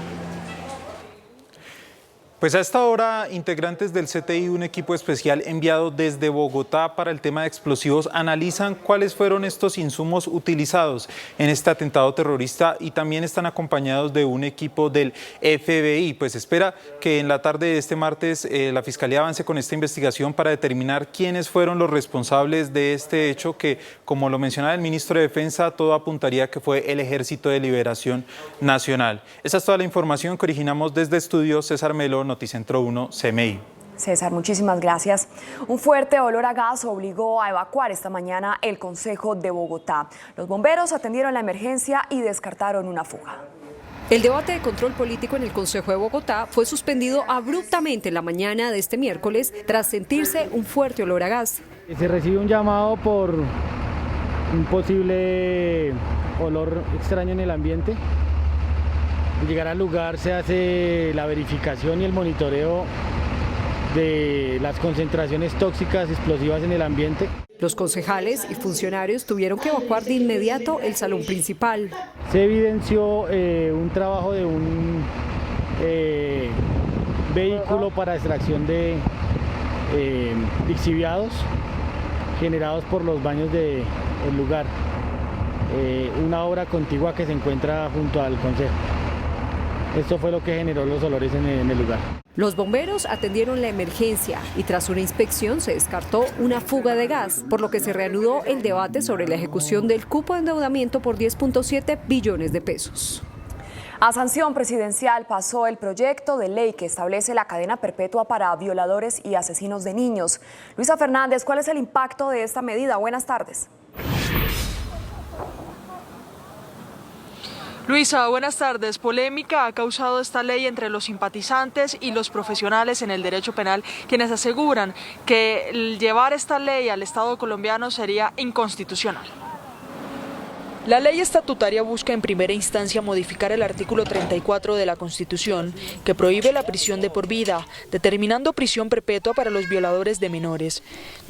Pues a esta hora, integrantes del CTI, un equipo especial enviado desde Bogotá para el tema de explosivos, analizan cuáles fueron estos insumos utilizados en este atentado terrorista y también están acompañados de un equipo del FBI. Pues espera que en la tarde de este martes la Fiscalía avance con esta investigación para determinar quiénes fueron los responsables de este hecho que, como lo mencionaba el ministro de Defensa, todo apuntaría que fue el Ejército de Liberación Nacional. Esa es toda la información que originamos desde Estudios. César Melo, Noticentro 1, CMI. César, muchísimas gracias. Un fuerte olor a gas obligó a evacuar esta mañana el Concejo de Bogotá. Los bomberos atendieron la emergencia y descartaron una fuga. El debate de control político en el Concejo de Bogotá fue suspendido abruptamente en la mañana de este miércoles tras sentirse un fuerte olor a gas. Se recibe un llamado por un posible olor extraño en el ambiente. Al llegar al lugar se hace la verificación y el monitoreo de las concentraciones tóxicas explosivas en el ambiente. Los concejales y funcionarios tuvieron que evacuar de inmediato el salón principal. Se evidenció un trabajo de un vehículo para extracción de lixiviados generados por los baños del lugar. Una obra contigua que se encuentra junto al concejo. Esto fue lo que generó los olores en el lugar. Los bomberos atendieron la emergencia y tras una inspección se descartó una fuga de gas, por lo que se reanudó el debate sobre la ejecución del cupo de endeudamiento por 10.7 billones de pesos. A sanción presidencial pasó el proyecto de ley que establece la cadena perpetua para violadores y asesinos de niños. Luisa Fernández, ¿cuál es el impacto de esta medida? Buenas tardes. Luisa, buenas tardes. Polémica ha causado esta ley entre los simpatizantes y los profesionales en el derecho penal, quienes aseguran que llevar esta ley al Estado colombiano sería inconstitucional. La ley estatutaria busca en primera instancia modificar el artículo 34 de la Constitución, que prohíbe la prisión de por vida, determinando prisión perpetua para los violadores de menores.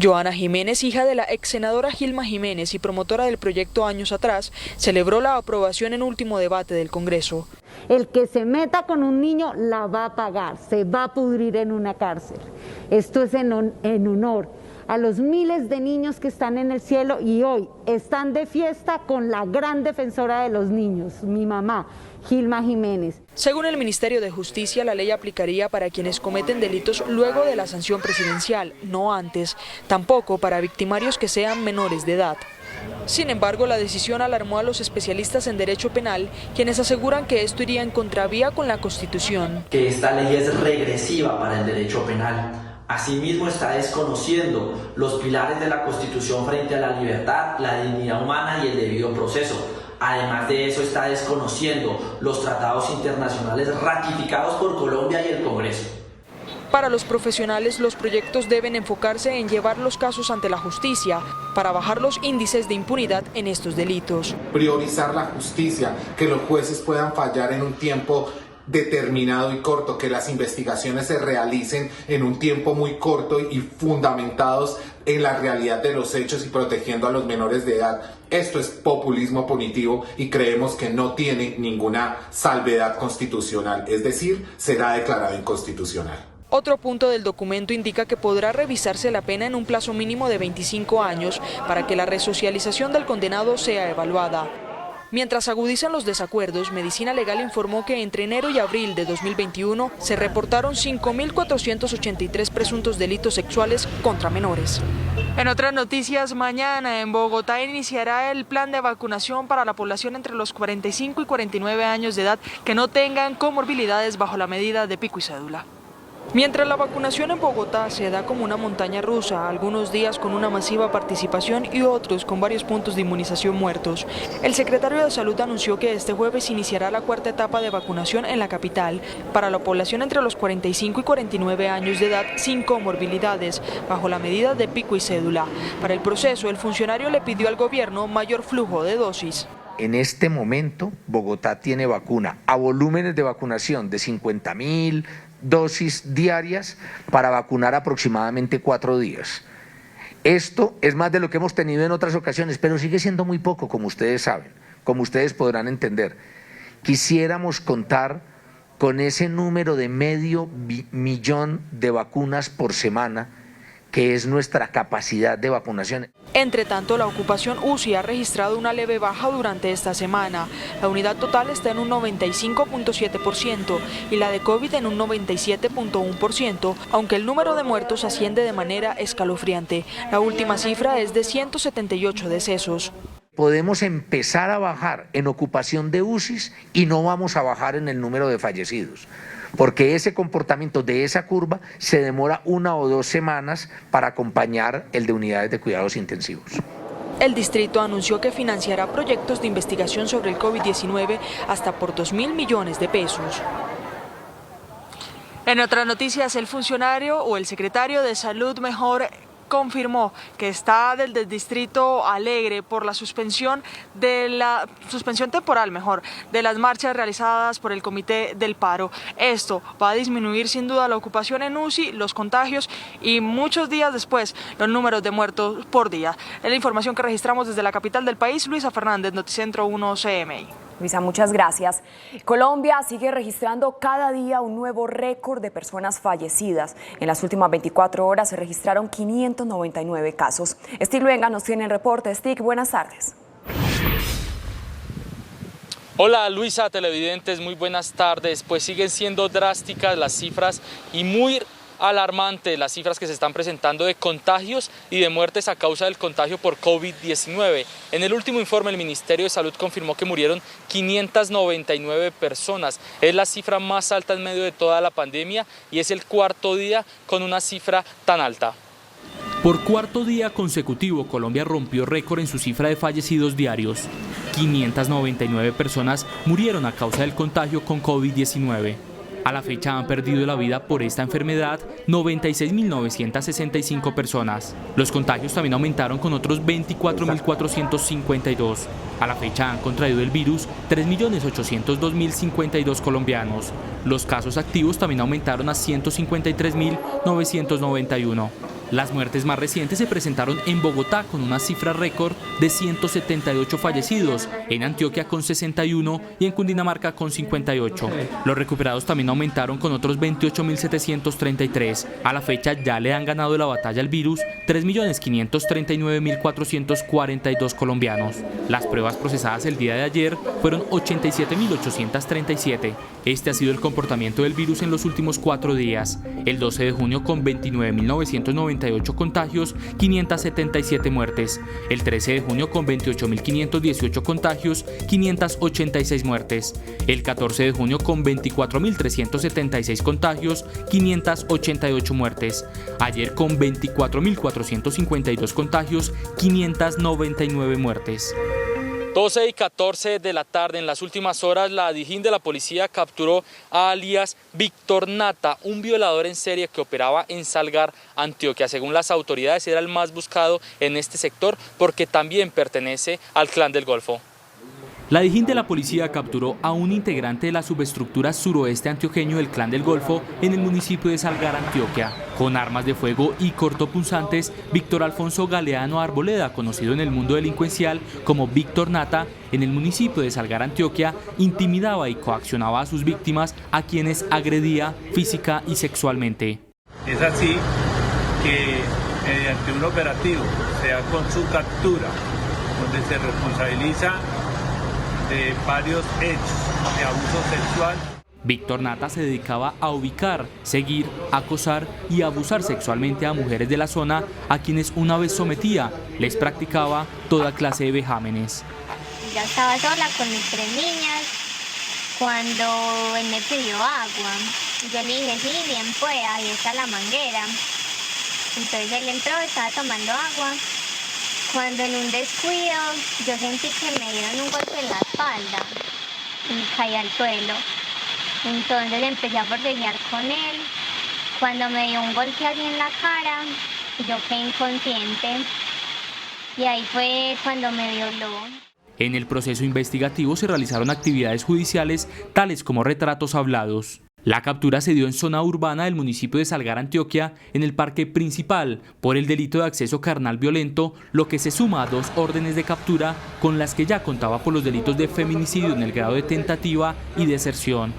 Joana Jiménez, hija de la ex senadora Gilma Jiménez y promotora del proyecto años atrás, celebró la aprobación en último debate del Congreso. El que se meta con un niño la va a pagar, se va a pudrir en una cárcel. Esto es en honor a los miles de niños que están en el cielo y hoy están de fiesta con la gran defensora de los niños, mi mamá, Gilma Jiménez. Según el Ministerio de Justicia, la ley aplicaría para quienes cometen delitos luego de la sanción presidencial, no antes, tampoco para victimarios que sean menores de edad. Sin embargo, la decisión alarmó a los especialistas en derecho penal, quienes aseguran que esto iría en contravía con la Constitución. Que esta ley es regresiva para el derecho penal. Asimismo, está desconociendo los pilares de la Constitución frente a la libertad, la dignidad humana y el debido proceso. Además de eso, está desconociendo los tratados internacionales ratificados por Colombia y el Congreso. Para los profesionales, los proyectos deben enfocarse en llevar los casos ante la justicia para bajar los índices de impunidad en estos delitos. Priorizar la justicia, que los jueces puedan fallar en un tiempo determinado y corto, que las investigaciones se realicen en un tiempo muy corto y fundamentados en la realidad de los hechos y protegiendo a los menores de edad. Esto es populismo punitivo y creemos que no tiene ninguna salvedad constitucional, es decir, será declarado inconstitucional. Otro punto del documento indica que podrá revisarse la pena en un plazo mínimo de 25 años para que la resocialización del condenado sea evaluada. Mientras agudizan los desacuerdos, Medicina Legal informó que entre enero y abril de 2021 se reportaron 5.483 presuntos delitos sexuales contra menores. En otras noticias, mañana en Bogotá iniciará el plan de vacunación para la población entre los 45 y 49 años de edad que no tengan comorbilidades bajo la medida de pico y cédula. Mientras la vacunación en Bogotá se da como una montaña rusa, algunos días con una masiva participación y otros con varios puntos de inmunización muertos, el secretario de Salud anunció que este jueves iniciará la cuarta etapa de vacunación en la capital para la población entre los 45 y 49 años de edad sin comorbilidades, bajo la medida de pico y cédula. Para el proceso, el funcionario le pidió al gobierno mayor flujo de dosis. En este momento, Bogotá tiene vacuna a volúmenes de vacunación de 50.000 dosis diarias para vacunar aproximadamente 4 días. Esto es más de lo que hemos tenido en otras ocasiones, pero sigue siendo muy poco, como ustedes saben, como ustedes podrán entender. Quisiéramos contar con ese número de 500.000 de vacunas por semana, que es nuestra capacidad de vacunación. Entre tanto, la ocupación UCI ha registrado una leve baja durante esta semana. La unidad total está en un 95.7% y la de COVID en un 97.1%, aunque el número de muertos asciende de manera escalofriante. La última cifra es de 178 decesos. Podemos empezar a bajar en ocupación de UCIs y no vamos a bajar en el número de fallecidos, porque ese comportamiento de esa curva se demora 1 o 2 semanas para acompañar el de unidades de cuidados intensivos. El distrito anunció que financiará proyectos de investigación sobre el COVID-19 hasta por 2.000 millones de pesos. En otras noticias, el funcionario o el secretario de Salud confirmó que está del distrito alegre por la suspensión temporal de las marchas realizadas por el Comité del Paro. Esto va a disminuir sin duda la ocupación en UCI, los contagios y muchos días después los números de muertos por día. Es la información que registramos desde la capital del país. Luisa Fernández, Noticentro 1 CMI. Luisa, muchas gracias. Colombia sigue registrando cada día un nuevo récord de personas fallecidas. En las últimas 24 horas se registraron 599 casos. Stig Luenga nos tiene el reporte. Stig, buenas tardes. Hola Luisa, televidentes, muy buenas tardes. Pues siguen siendo drásticas las cifras y muy alarmante las cifras que se están presentando de contagios y de muertes a causa del contagio por COVID-19. En el último informe, el Ministerio de Salud confirmó que murieron 599 personas. Es la cifra más alta en medio de toda la pandemia y es el cuarto día con una cifra tan alta. Por cuarto día consecutivo, Colombia rompió récord en su cifra de fallecidos diarios. 599 personas murieron a causa del contagio con COVID-19. A la fecha han perdido la vida por esta enfermedad 96.965 personas. Los contagios también aumentaron con otros 24.452. A la fecha han contraído el virus 3.802.052 colombianos. Los casos activos también aumentaron a 153.991. Las muertes más recientes se presentaron en Bogotá con una cifra récord de 178 fallecidos, en Antioquia con 61 y en Cundinamarca con 58. Los recuperados también aumentaron con otros 28.733. A la fecha ya le han ganado la batalla al virus 3.539.442 colombianos. Las pruebas procesadas el día de ayer fueron 87.837. Este ha sido el comportamiento del virus en los últimos 4 días. El 12 de junio con 29.998 contagios, 577 muertes. El 13 de junio con 28.518 contagios, 586 muertes. El 14 de junio con 24.376 contagios, 588 muertes. Ayer con 24.452 contagios, 599 muertes. 12 y 14 de la tarde, en las últimas horas, la Dijín de la policía capturó a alias Víctor Nata, un violador en serie que operaba en Salgar, Antioquia. Según las autoridades, era el más buscado en este sector porque también pertenece al Clan del Golfo. La Dijín de la policía capturó a un integrante de la subestructura suroeste antioqueño del Clan del Golfo en el municipio de Salgar, Antioquia. Con armas de fuego y cortopunzantes, Víctor Alfonso Galeano Arboleda, conocido en el mundo delincuencial como Víctor Nata, en el municipio de Salgar, Antioquia, intimidaba y coaccionaba a sus víctimas, a quienes agredía física y sexualmente. Es así que mediante un operativo se da con su captura, donde se responsabiliza de varios hechos de abuso sexual. Víctor Nata se dedicaba a ubicar, seguir, acosar y abusar sexualmente a mujeres de la zona, a quienes una vez sometía, les practicaba toda clase de vejámenes. Yo estaba sola con mis 3 niñas cuando él me pidió agua. Yo le dije, sí, bien pues, ahí está la manguera. Entonces él entró, estaba tomando agua. Cuando en un descuido yo sentí que me dieron un golpe en la espalda y caí al suelo. Entonces empecé a forcejear con él. Cuando me dio un golpe así en la cara, yo quedé inconsciente. Y ahí fue cuando me violó. En el proceso investigativo se realizaron actividades judiciales tales como retratos hablados. La captura se dio en zona urbana del municipio de Salgar, Antioquia, en el parque principal, por el delito de acceso carnal violento, lo que se suma a 2 órdenes de captura con las que ya contaba por los delitos de feminicidio en el grado de tentativa y deserción.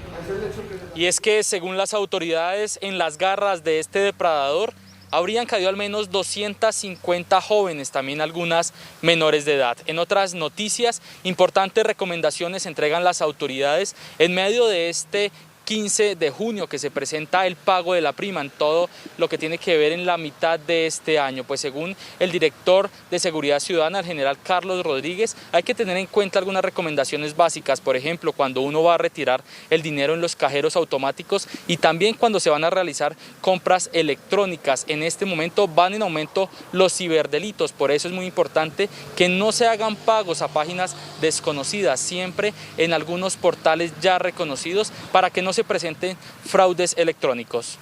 Y es que, según las autoridades, en las garras de este depredador habrían caído al menos 250 jóvenes, también algunas menores de edad. En otras noticias, importantes recomendaciones entregan las autoridades en medio de este 15 de junio que se presenta el pago de la prima en todo lo que tiene que ver en la mitad de este año. Pues según el director de Seguridad Ciudadana, el general Carlos Rodríguez, hay que tener en cuenta algunas recomendaciones básicas, por ejemplo, cuando uno va a retirar el dinero en los cajeros automáticos y también cuando se van a realizar compras electrónicas. En este momento van en aumento los ciberdelitos, por eso es muy importante que no se hagan pagos a páginas desconocidas, siempre en algunos portales ya reconocidos para que no se presenten fraudes electrónicos.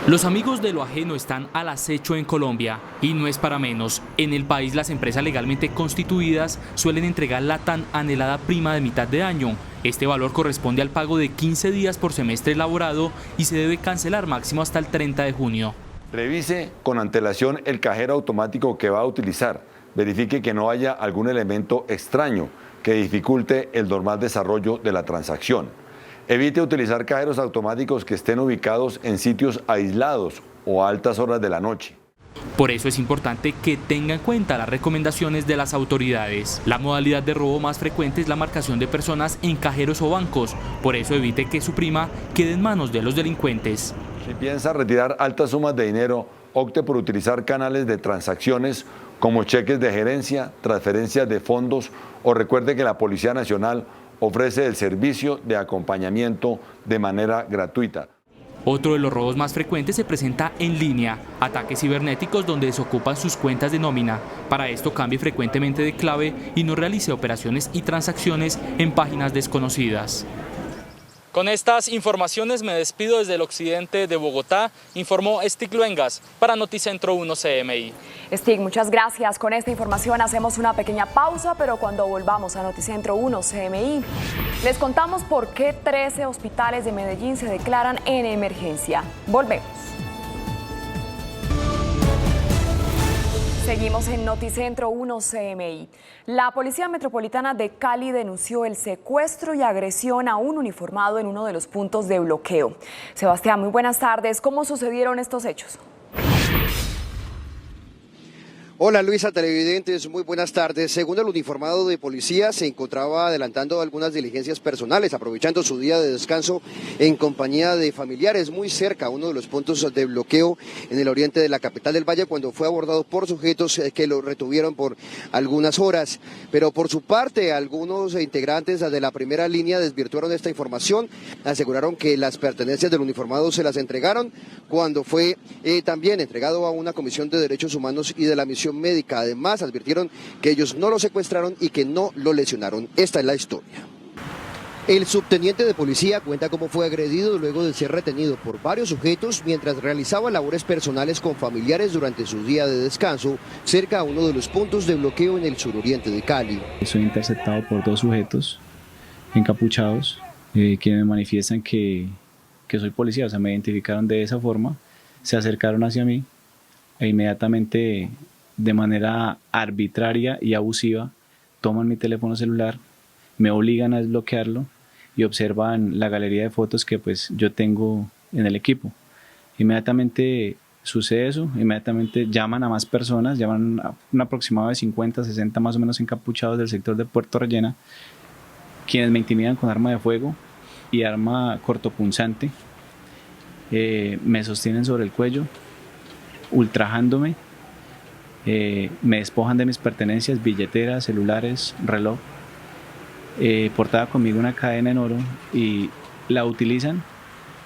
Los amigos de lo ajeno están al acecho en Colombia y no es para menos. En el país las empresas legalmente constituidas suelen entregar la tan anhelada prima de mitad de año. Este valor corresponde al pago de 15 días por semestre elaborado y se debe cancelar máximo hasta el 30 de junio. Revise con antelación el cajero automático que va a utilizar. Verifique que no haya algún elemento extraño que dificulte el normal desarrollo de la transacción. Evite utilizar cajeros automáticos que estén ubicados en sitios aislados o a altas horas de la noche. Por eso es importante que tenga en cuenta las recomendaciones de las autoridades. La modalidad de robo más frecuente es la marcación de personas en cajeros o bancos. Por eso evite que su prima quede en manos de los delincuentes. Si piensa retirar altas sumas de dinero, opte por utilizar canales de transacciones como cheques de gerencia, transferencias de fondos o recuerde que la Policía Nacional ofrece el servicio de acompañamiento de manera gratuita. Otro de los robos más frecuentes se presenta en línea, ataques cibernéticos donde desocupan sus cuentas de nómina. Para esto cambie frecuentemente de clave y no realice operaciones y transacciones en páginas desconocidas. Con estas informaciones me despido desde el occidente de Bogotá, informó Stig Luengas para Noticentro 1 CMI. Stig, muchas gracias. Con esta información hacemos una pequeña pausa, pero cuando volvamos a Noticentro 1 CMI, les contamos por qué 13 hospitales de Medellín se declaran en emergencia. Volvemos. Seguimos en Noticentro 1 CMI. La Policía Metropolitana de Cali denunció el secuestro y agresión a un uniformado en uno de los puntos de bloqueo. Sebastián, muy buenas tardes. ¿Cómo sucedieron estos hechos? Hola Luisa, televidentes, muy buenas tardes. Según el uniformado de policía, se encontraba adelantando algunas diligencias personales, aprovechando su día de descanso en compañía de familiares muy cerca a uno de los puntos de bloqueo en el oriente de la capital del Valle, cuando fue abordado por sujetos que lo retuvieron por algunas horas. Pero por su parte, algunos integrantes de la primera línea desvirtuaron esta información, aseguraron que las pertenencias del uniformado se las entregaron cuando fue también entregado a una comisión de derechos humanos y de la misión atención médica. Además, advirtieron que ellos no lo secuestraron y que no lo lesionaron. Esta es la historia. El subteniente de policía cuenta cómo fue agredido luego de ser retenido por varios sujetos mientras realizaba labores personales con familiares durante su día de descanso cerca a uno de los puntos de bloqueo en el suroriente de Cali. Soy interceptado por 2 sujetos encapuchados que me manifiestan que soy policía, o sea, me identificaron de esa forma, se acercaron hacia mí e inmediatamente, de manera arbitraria y abusiva, toman mi teléfono celular, me obligan a desbloquearlo y observan la galería de fotos que pues yo tengo en el equipo. Inmediatamente sucede eso, inmediatamente llaman a más personas, llaman a un aproximado de 50, 60 más o menos encapuchados del sector de Puerto Rellena, quienes me intimidan con arma de fuego y arma cortopunzante, me sostienen sobre el cuello, ultrajándome, me despojan de mis pertenencias, billeteras, celulares, reloj. Portaba conmigo una cadena en oro y la utilizan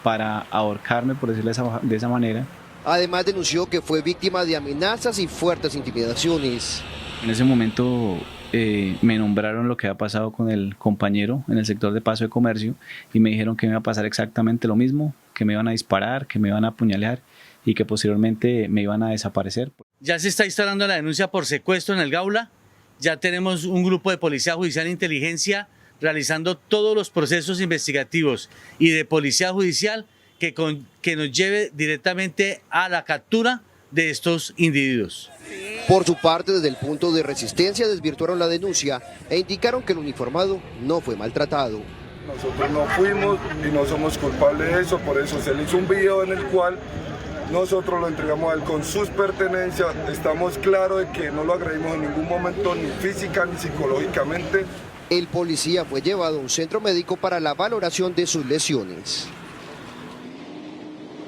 para ahorcarme, por decirlo de esa manera. Además denunció que fue víctima de amenazas y fuertes intimidaciones. En ese momento me nombraron lo que había pasado con el compañero en el sector de Paso de Comercio y me dijeron que me iba a pasar exactamente lo mismo, que me iban a disparar, que me iban a apuñalar y que posteriormente me iban a desaparecer. Ya se está instalando la denuncia por secuestro en el Gaula. Ya tenemos un grupo de Policía Judicial e Inteligencia realizando todos los procesos investigativos y de Policía Judicial que nos lleve directamente a la captura de estos individuos. Por su parte, desde el punto de resistencia desvirtuaron la denuncia e indicaron que el uniformado no fue maltratado. Nosotros no fuimos y no somos culpables de eso, por eso se le hizo un video en el cual nosotros lo entregamos a él con sus pertenencias. Estamos claros de que no lo agredimos en ningún momento, ni física ni psicológicamente. El policía fue llevado a un centro médico para la valoración de sus lesiones.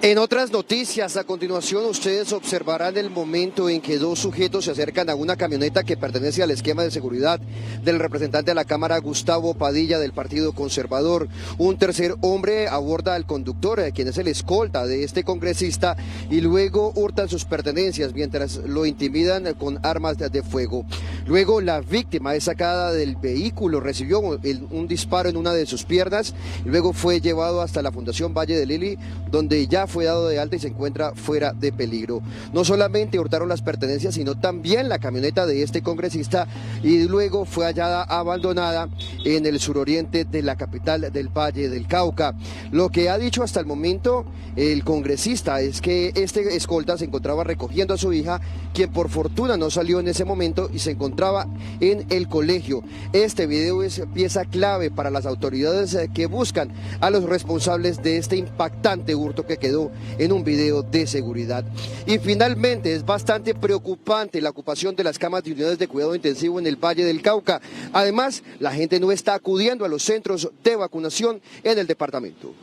En otras noticias, a continuación ustedes observarán el momento en que 2 sujetos se acercan a una camioneta que pertenece al esquema de seguridad del representante de la Cámara, Gustavo Padilla, del Partido Conservador. Un tercer hombre aborda al conductor, quien es el escolta de este congresista, y luego hurtan sus pertenencias mientras lo intimidan con armas de fuego. Luego la víctima es sacada del vehículo, recibió un disparo en una de sus piernas y luego fue llevado hasta la Fundación Valle de Lili, donde ya fue dado de alta y se encuentra fuera de peligro. No solamente hurtaron las pertenencias, sino también la camioneta de este congresista y luego fue hallada abandonada en el suroriente de la capital del Valle del Cauca. Lo que ha dicho hasta el momento el congresista es que este escolta se encontraba recogiendo a su hija, quien por fortuna no salió en ese momento y se encontraba en el colegio. Este video es pieza clave para las autoridades que buscan a los responsables de este impactante hurto que quedó en un video de seguridad. Y finalmente es bastante preocupante la ocupación de las camas de unidades de cuidado intensivo en el Valle del Cauca. Además, la gente no está acudiendo a los centros de vacunación en el departamento.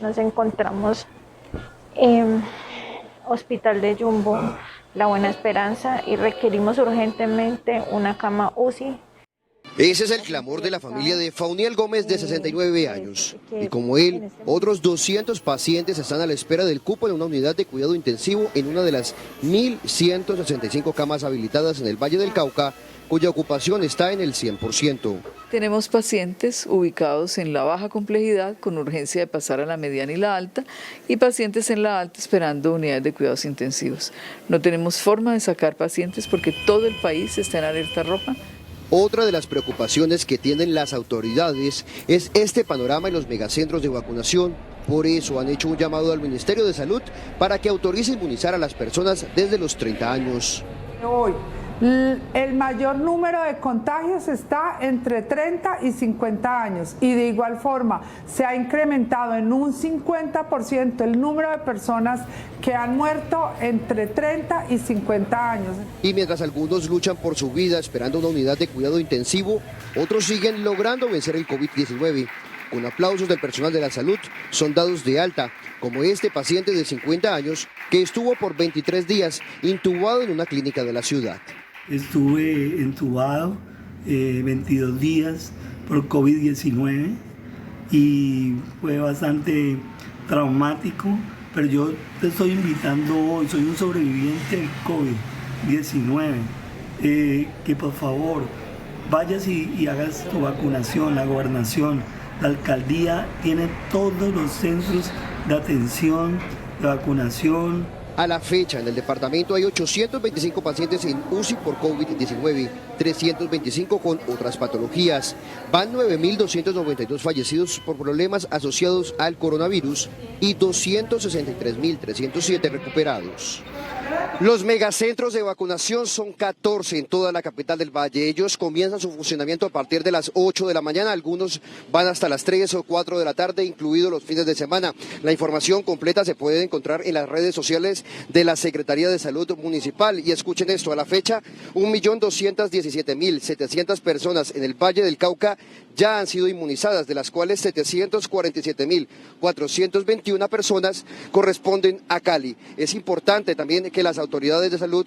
Nos encontramos en Hospital de Jumbo, La Buena Esperanza, y requerimos urgentemente una cama UCI. Ese es el clamor de la familia de Fauniel Gómez, de 69 años. Y como él, otros 200 pacientes están a la espera del cupo en una unidad de cuidado intensivo en una de las 1.165 camas habilitadas en el Valle del Cauca, cuya ocupación está en el 100%. Tenemos pacientes ubicados en la baja complejidad con urgencia de pasar a la mediana y la alta, y pacientes en la alta esperando unidades de cuidados intensivos. No tenemos forma de sacar pacientes porque todo el país está en alerta roja. Otra de las preocupaciones que tienen las autoridades es este panorama en los megacentros de vacunación. Por eso han hecho un llamado al Ministerio de Salud para que autorice inmunizar a las personas desde los 30 años. Hoy, el mayor número de contagios está entre 30 y 50 años y de igual forma se ha incrementado en un 50% el número de personas que han muerto entre 30 y 50 años. Y mientras algunos luchan por su vida esperando una unidad de cuidado intensivo, otros siguen logrando vencer el COVID-19. Con aplausos del personal de la salud, son dados de alta, como este paciente de 50 años que estuvo por 23 días intubado en una clínica de la ciudad. Estuve intubado 22 días por COVID-19 y fue bastante traumático, pero yo te estoy invitando hoy, soy un sobreviviente del COVID, COVID-19, que por favor vayas y hagas tu vacunación. La gobernación, la alcaldía tiene todos los centros de atención, de vacunación. A la fecha, en el departamento hay 825 pacientes en UCI por COVID-19, 325 con otras patologías. Van 9.292 fallecidos por problemas asociados al coronavirus y 263.307 recuperados. Los megacentros de vacunación son 14 en toda la capital del Valle. Ellos comienzan su funcionamiento a partir de las 8 de la mañana. Algunos van hasta las 3 o 4 de la tarde, incluidos los fines de semana. La información completa se puede encontrar en las redes sociales de la Secretaría de Salud Municipal. Y escuchen esto, a la fecha, 1.217.700 personas en el Valle del Cauca ya han sido inmunizadas, de las cuales 747.421 personas corresponden a Cali. Es importante también que las autoridades de salud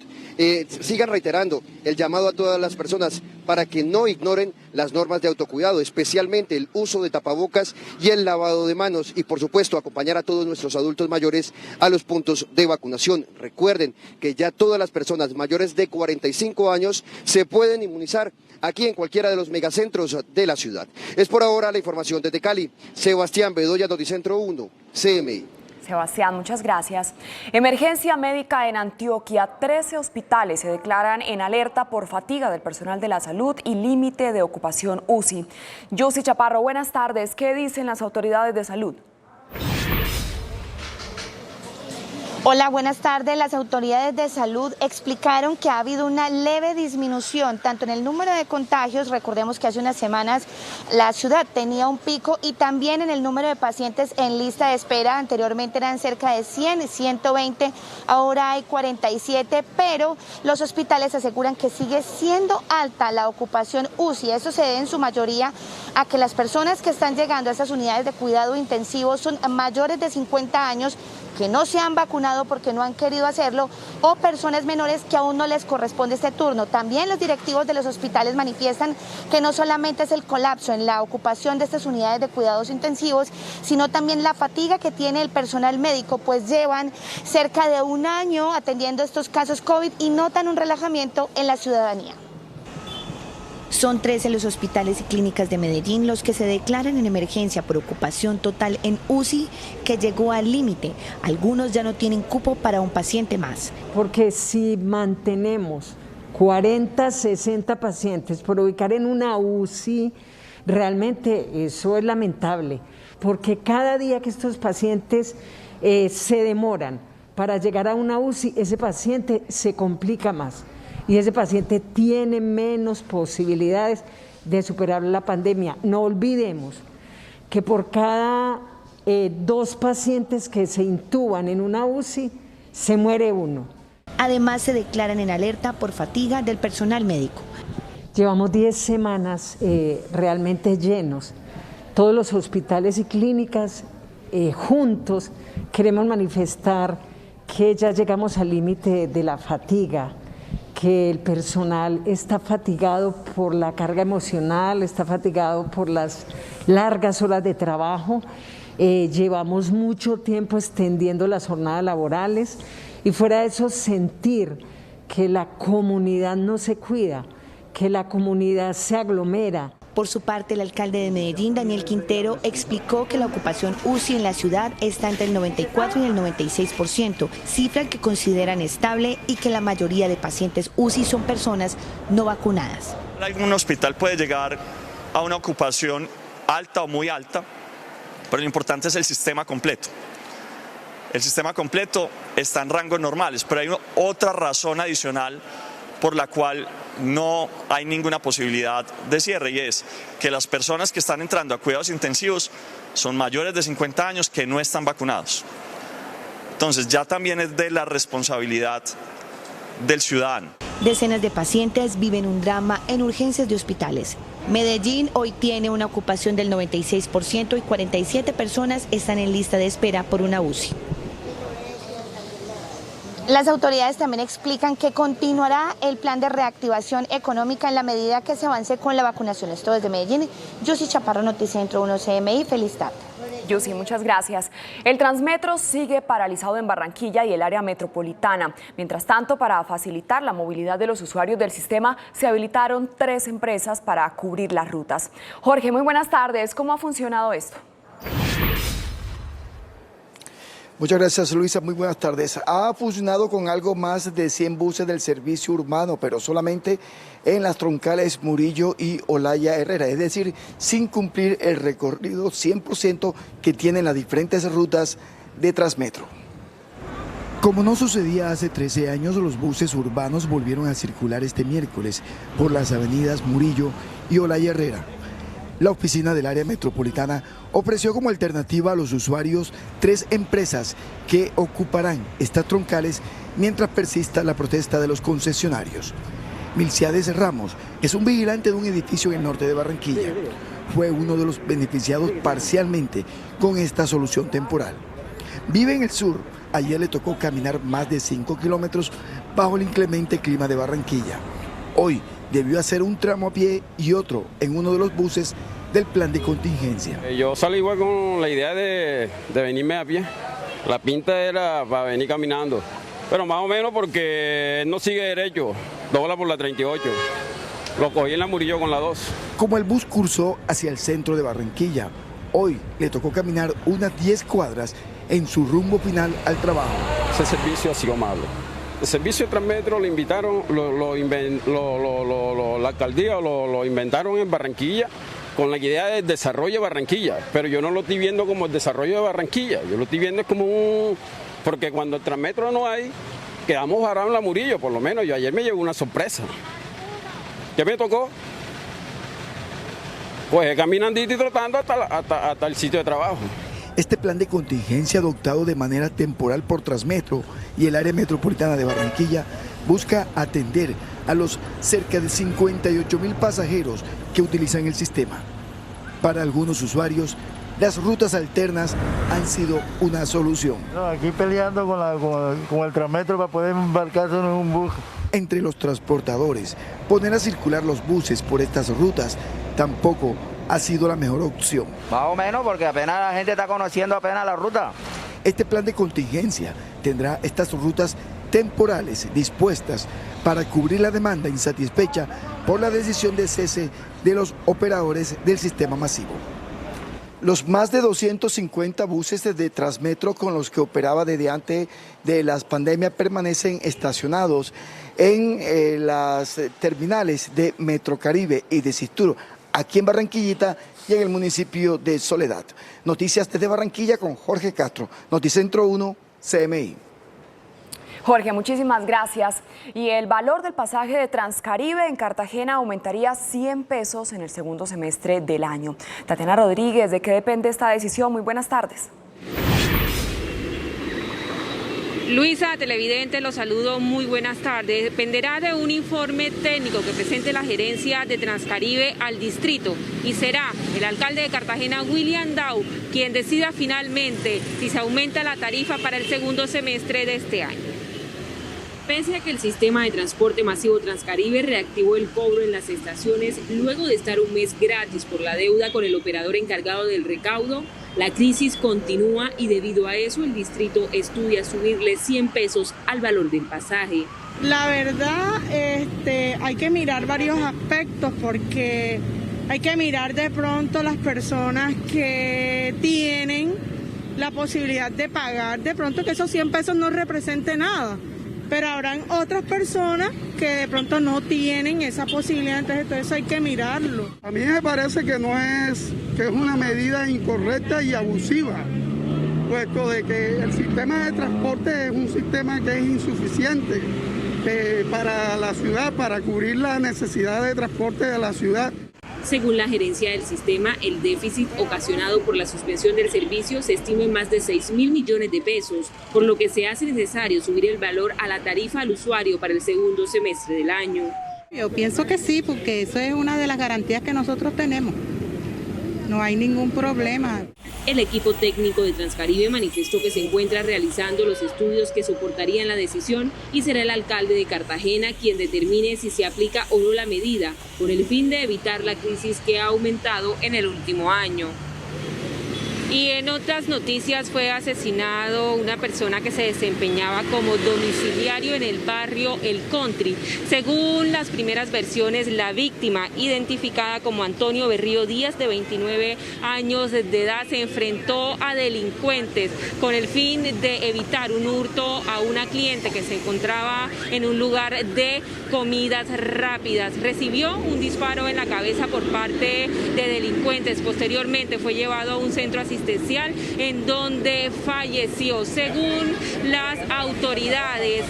sigan reiterando el llamado a todas las personas para que no ignoren las normas de autocuidado, especialmente el uso de tapabocas y el lavado de manos, y por supuesto acompañar a todos nuestros adultos mayores a los puntos de vacunación. Recuerden que ya todas las personas mayores de 45 años se pueden inmunizar aquí en cualquiera de los megacentros de la ciudad. Es por ahora la información desde Cali. Sebastián Bedoya, Noticentro 1, CMI. Sebastián, muchas gracias. Emergencia médica en Antioquia. 13 hospitales se declaran en alerta por fatiga del personal de la salud y límite de ocupación UCI. Yossi Chaparro, buenas tardes. ¿Qué dicen las autoridades de salud? Hola, buenas tardes. Las autoridades de salud explicaron que ha habido una leve disminución tanto en el número de contagios, recordemos que hace unas semanas la ciudad tenía un pico, y también en el número de pacientes en lista de espera. Anteriormente eran cerca de 100, 120, ahora hay 47, pero los hospitales aseguran que sigue siendo alta la ocupación UCI. Eso se debe en su mayoría a que las personas que están llegando a esas unidades de cuidado intensivo son mayores de 50 años, que no se han vacunado porque no han querido hacerlo, o personas menores que aún no les corresponde este turno. También los directivos de los hospitales manifiestan que no solamente es el colapso en la ocupación de estas unidades de cuidados intensivos, sino también la fatiga que tiene el personal médico, pues llevan cerca de un año atendiendo estos casos COVID y notan un relajamiento en la ciudadanía. Son 13 los hospitales y clínicas de Medellín los que se declaran en emergencia por ocupación total en UCI, que llegó al límite. Algunos ya no tienen cupo para un paciente más. Porque si mantenemos 40, 60 pacientes por ubicar en una UCI, realmente eso es lamentable, porque cada día que estos pacientes se demoran para llegar a una UCI, ese paciente se complica más. Y ese paciente tiene menos posibilidades de superar la pandemia. No olvidemos que por cada 2 pacientes que se intuban en una UCI, se muere uno. Además, se declaran en alerta por fatiga del personal médico. Llevamos 10 semanas realmente llenos. Todos los hospitales y clínicas juntos queremos manifestar que ya llegamos al límite de la fatiga, que el personal está fatigado por la carga emocional, está fatigado por las largas horas de trabajo. Llevamos mucho tiempo extendiendo las jornadas laborales, y fuera de eso sentir que la comunidad no se cuida, que la comunidad se aglomera. Por su parte, el alcalde de Medellín, Daniel Quintero, explicó que la ocupación UCI en la ciudad está entre el 94 y el 96%, cifra que consideran estable, y que la mayoría de pacientes UCI son personas no vacunadas. Un hospital puede llegar a una ocupación alta o muy alta, pero lo importante es el sistema completo. El sistema completo está en rangos normales, pero hay otra razón adicional por la cual no hay ninguna posibilidad de cierre, y es que las personas que están entrando a cuidados intensivos son mayores de 50 años que no están vacunados. Entonces ya también es de la responsabilidad del ciudadano. Decenas de pacientes viven un drama en urgencias de hospitales. Medellín hoy tiene una ocupación del 96% y 47 personas están en lista de espera por una UCI. Las autoridades también explican que continuará el plan de reactivación económica en la medida que se avance con la vacunación. Esto desde Medellín. Yossi Chaparro, Noticentro 1 CMI. Feliz tarde. Yusi, muchas gracias. El Transmetro sigue paralizado en Barranquilla y el área metropolitana. Mientras tanto, para facilitar la movilidad de los usuarios del sistema, se habilitaron 3 empresas para cubrir las rutas. Jorge, muy buenas tardes. ¿Cómo ha funcionado esto? Muchas gracias, Luisa. Muy buenas tardes. Ha funcionado con algo más de 100 buses del servicio urbano, pero solamente en las troncales Murillo y Olaya Herrera, es decir, sin cumplir el recorrido 100% que tienen las diferentes rutas de Transmetro. Como no sucedía hace 13 años, los buses urbanos volvieron a circular este miércoles por las avenidas Murillo y Olaya Herrera. La oficina del área metropolitana ofreció como alternativa a los usuarios 3 empresas que ocuparán estas troncales mientras persista la protesta de los concesionarios. Milciades Ramos es un vigilante de un edificio en el norte de Barranquilla. Fue uno de los beneficiados parcialmente con esta solución temporal. Vive en el sur. Ayer le tocó caminar más de 5 kilómetros bajo el inclemente clima de Barranquilla. Hoy debió hacer un tramo a pie y otro en uno de los buses del plan de contingencia. Yo salí igual con la idea de venirme a pie. La pinta era para venir caminando, pero más o menos porque no sigue derecho, dobla por la 38. Lo cogí en la Murillo con la 2. Como el bus cursó hacia el centro de Barranquilla, hoy le tocó caminar unas 10 cuadras en su rumbo final al trabajo. Ese servicio ha sido malo. El servicio de Transmetro lo invitaron, la alcaldía lo inventaron en Barranquilla con la idea del desarrollo de Barranquilla, pero yo no lo estoy viendo como el desarrollo de Barranquilla, yo lo estoy viendo como porque cuando el Transmetro no hay, quedamos varados en la Murillo, por lo menos. Yo ayer me llegó una sorpresa. ¿Qué me tocó? Pues caminandito y trotando hasta el sitio de trabajo. Este plan de contingencia adoptado de manera temporal por Transmetro y el área metropolitana de Barranquilla busca atender a los cerca de 58.000 pasajeros que utilizan el sistema. Para algunos usuarios, las rutas alternas han sido una solución. Aquí peleando con el Transmetro para poder embarcarse en un bus. Entre los transportadores, poner a circular los buses por estas rutas tampoco ha sido la mejor opción. Más o menos, porque apenas la gente está conociendo apenas la ruta. Este plan de contingencia tendrá estas rutas temporales dispuestas para cubrir la demanda insatisfecha por la decisión de cese de los operadores del sistema masivo. Los más de 250 buses de Transmetro con los que operaba desde antes de las pandemias permanecen estacionados en las terminales de Metrocaribe y de Sisturo, aquí en Barranquillita y en el municipio de Soledad. Noticias desde Barranquilla con Jorge Castro, Noticentro 1, CMI. Jorge, muchísimas gracias. Y el valor del pasaje de Transcaribe en Cartagena aumentaría 100 pesos en el segundo semestre del año. Tatiana Rodríguez, ¿de qué depende esta decisión? Muy buenas tardes. Luisa, televidente, los saludo, muy buenas tardes. Dependerá de un informe técnico que presente la gerencia de Transcaribe al distrito y será el alcalde de Cartagena, William Dow, quien decida finalmente si se aumenta la tarifa para el segundo semestre de este año. Pese a que el sistema de transporte masivo Transcaribe reactivó el cobro en las estaciones luego de estar un mes gratis por la deuda con el operador encargado del recaudo, la crisis continúa y debido a eso el distrito estudia subirle 100 pesos al valor del pasaje. La verdad, hay que mirar varios aspectos porque hay que mirar de pronto las personas que tienen la posibilidad de pagar, de pronto que esos 100 pesos no represente nada. Pero habrán otras personas que de pronto no tienen esa posibilidad, entonces hay que mirarlo. A mí me parece que es una medida incorrecta y abusiva, puesto de que el sistema de transporte es un sistema que es insuficiente para la ciudad, para cubrir la necesidad de transporte de la ciudad. Según la gerencia del sistema, el déficit ocasionado por la suspensión del servicio se estima en más de 6.000 millones de pesos, por lo que se hace necesario subir el valor a la tarifa al usuario para el segundo semestre del año. Yo pienso que sí, porque eso es una de las garantías que nosotros tenemos. No hay ningún problema. El equipo técnico de Transcaribe manifestó que se encuentra realizando los estudios que soportarían la decisión y será el alcalde de Cartagena quien determine si se aplica o no la medida, con el fin de evitar la crisis que ha aumentado en el último año. Y en otras noticias fue asesinado una persona que se desempeñaba como domiciliario en el barrio El Country. Según las primeras versiones, la víctima, identificada como Antonio Berrío Díaz, de 29 años de edad, se enfrentó a delincuentes con el fin de evitar un hurto a una cliente que se encontraba en un lugar de comidas rápidas. Recibió un disparo en la cabeza por parte de delincuentes. Posteriormente fue llevado a un centro asistencial en donde falleció. Según las autoridades,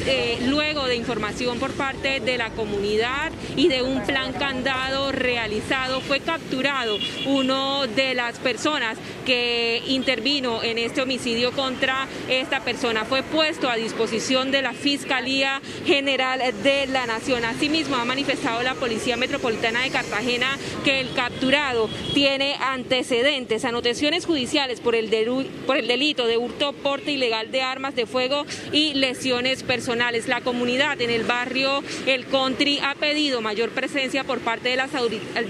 luego de información por parte de la comunidad y de un plan candado realizado, fue capturado uno de las personas que intervino en este homicidio contra esta persona. Fue puesto a disposición de la Fiscalía General de la Nación. Asimismo, ha manifestado la Policía Metropolitana de Cartagena que el capturado tiene antecedentes, anotaciones judiciales por el delito de hurto, porte ilegal de armas de fuego y lesiones personales. La comunidad en el barrio El Country ha pedido mayor presencia por parte de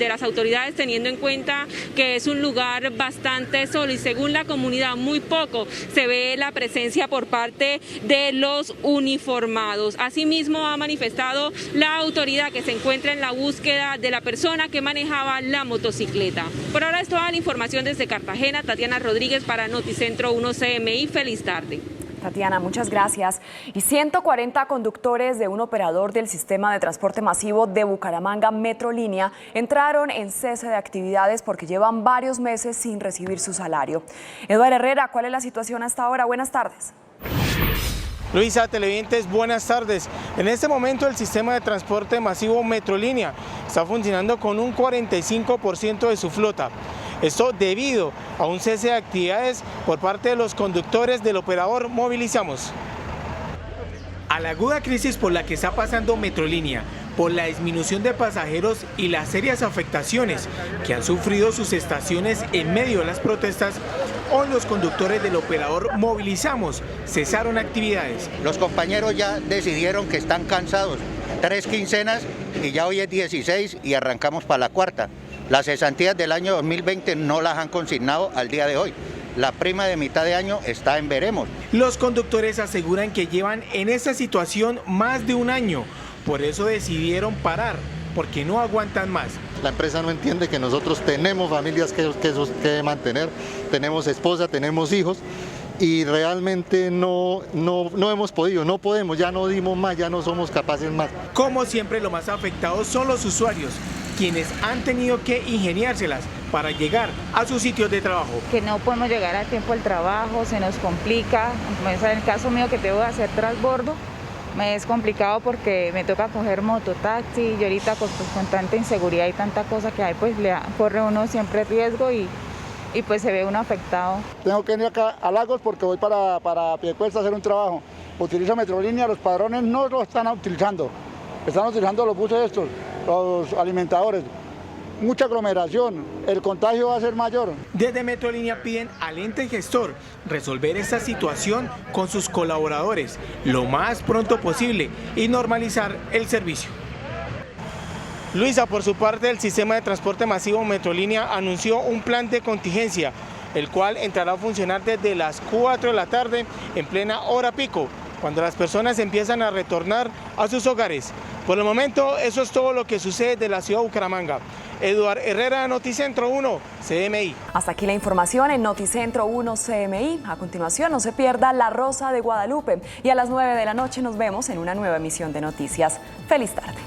las autoridades, teniendo en cuenta que es un lugar bastante solo y según la comunidad muy poco se ve la presencia por parte de los uniformados. Asimismo, ha manifestado la autoridad que se encuentra en la búsqueda de la persona que manejaba la motocicleta. Por ahora es toda la información desde Cartagena. Tatiana Rodríguez para Noticentro 1 CMI. Feliz tarde. Tatiana, muchas gracias. Y 140 conductores de un operador del sistema de transporte masivo de Bucaramanga Metrolínea entraron en cese de actividades porque llevan varios meses sin recibir su salario. Eduardo Herrera, ¿cuál es la situación hasta ahora? Buenas tardes. Luisa, televidentes, buenas tardes. En este momento el sistema de transporte masivo Metrolínea está funcionando con un 45% de su flota. Esto debido a un cese de actividades por parte de los conductores del operador Movilizamos. A la aguda crisis por la que está pasando Metrolínea, por la disminución de pasajeros y las serias afectaciones que han sufrido sus estaciones en medio de las protestas, hoy los conductores del operador Movilizamos cesaron actividades. Los compañeros ya decidieron que están cansados. 3 quincenas y ya hoy es 16 y arrancamos para la cuarta. Las cesantías del año 2020 no las han consignado al día de hoy. La prima de mitad de año está en veremos. Los conductores aseguran que llevan en esta situación más de un año. Por eso decidieron parar, porque no aguantan más. La empresa no entiende que nosotros tenemos familias que mantener, tenemos esposa, tenemos hijos y realmente no hemos podido, no podemos, ya no dimos más, ya no somos capaces más. Como siempre, lo más afectados son los usuarios, quienes han tenido que ingeniárselas para llegar a sus sitios de trabajo. Que no podemos llegar a tiempo al trabajo, se nos complica, en el caso mío que tengo que hacer transbordo, me es complicado porque me toca coger mototaxi y ahorita con tanta inseguridad y tanta cosa que hay, pues corre uno siempre riesgo y pues se ve uno afectado. Tengo que venir acá a Lagos porque voy para Piedecuesta a hacer un trabajo. Utilizo Metrolínea, los padrones no lo están utilizando los buses estos, los alimentadores. Mucha aglomeración, el contagio va a ser mayor. Desde Metrolínea piden al ente gestor resolver esta situación con sus colaboradores lo más pronto posible y normalizar el servicio. Luisa, por su parte, el sistema de transporte masivo Metrolínea anunció un plan de contingencia, el cual entrará a funcionar desde las 4 de la tarde en plena hora pico, cuando las personas empiezan a retornar a sus hogares. Por el momento, eso es todo lo que sucede de la ciudad de Bucaramanga. Eduardo Herrera, Noticentro 1, CMI. Hasta aquí la información en Noticentro 1 CMI. A continuación, no se pierda La Rosa de Guadalupe. Y a las 9 de la noche nos vemos en una nueva emisión de noticias. ¡Feliz tarde!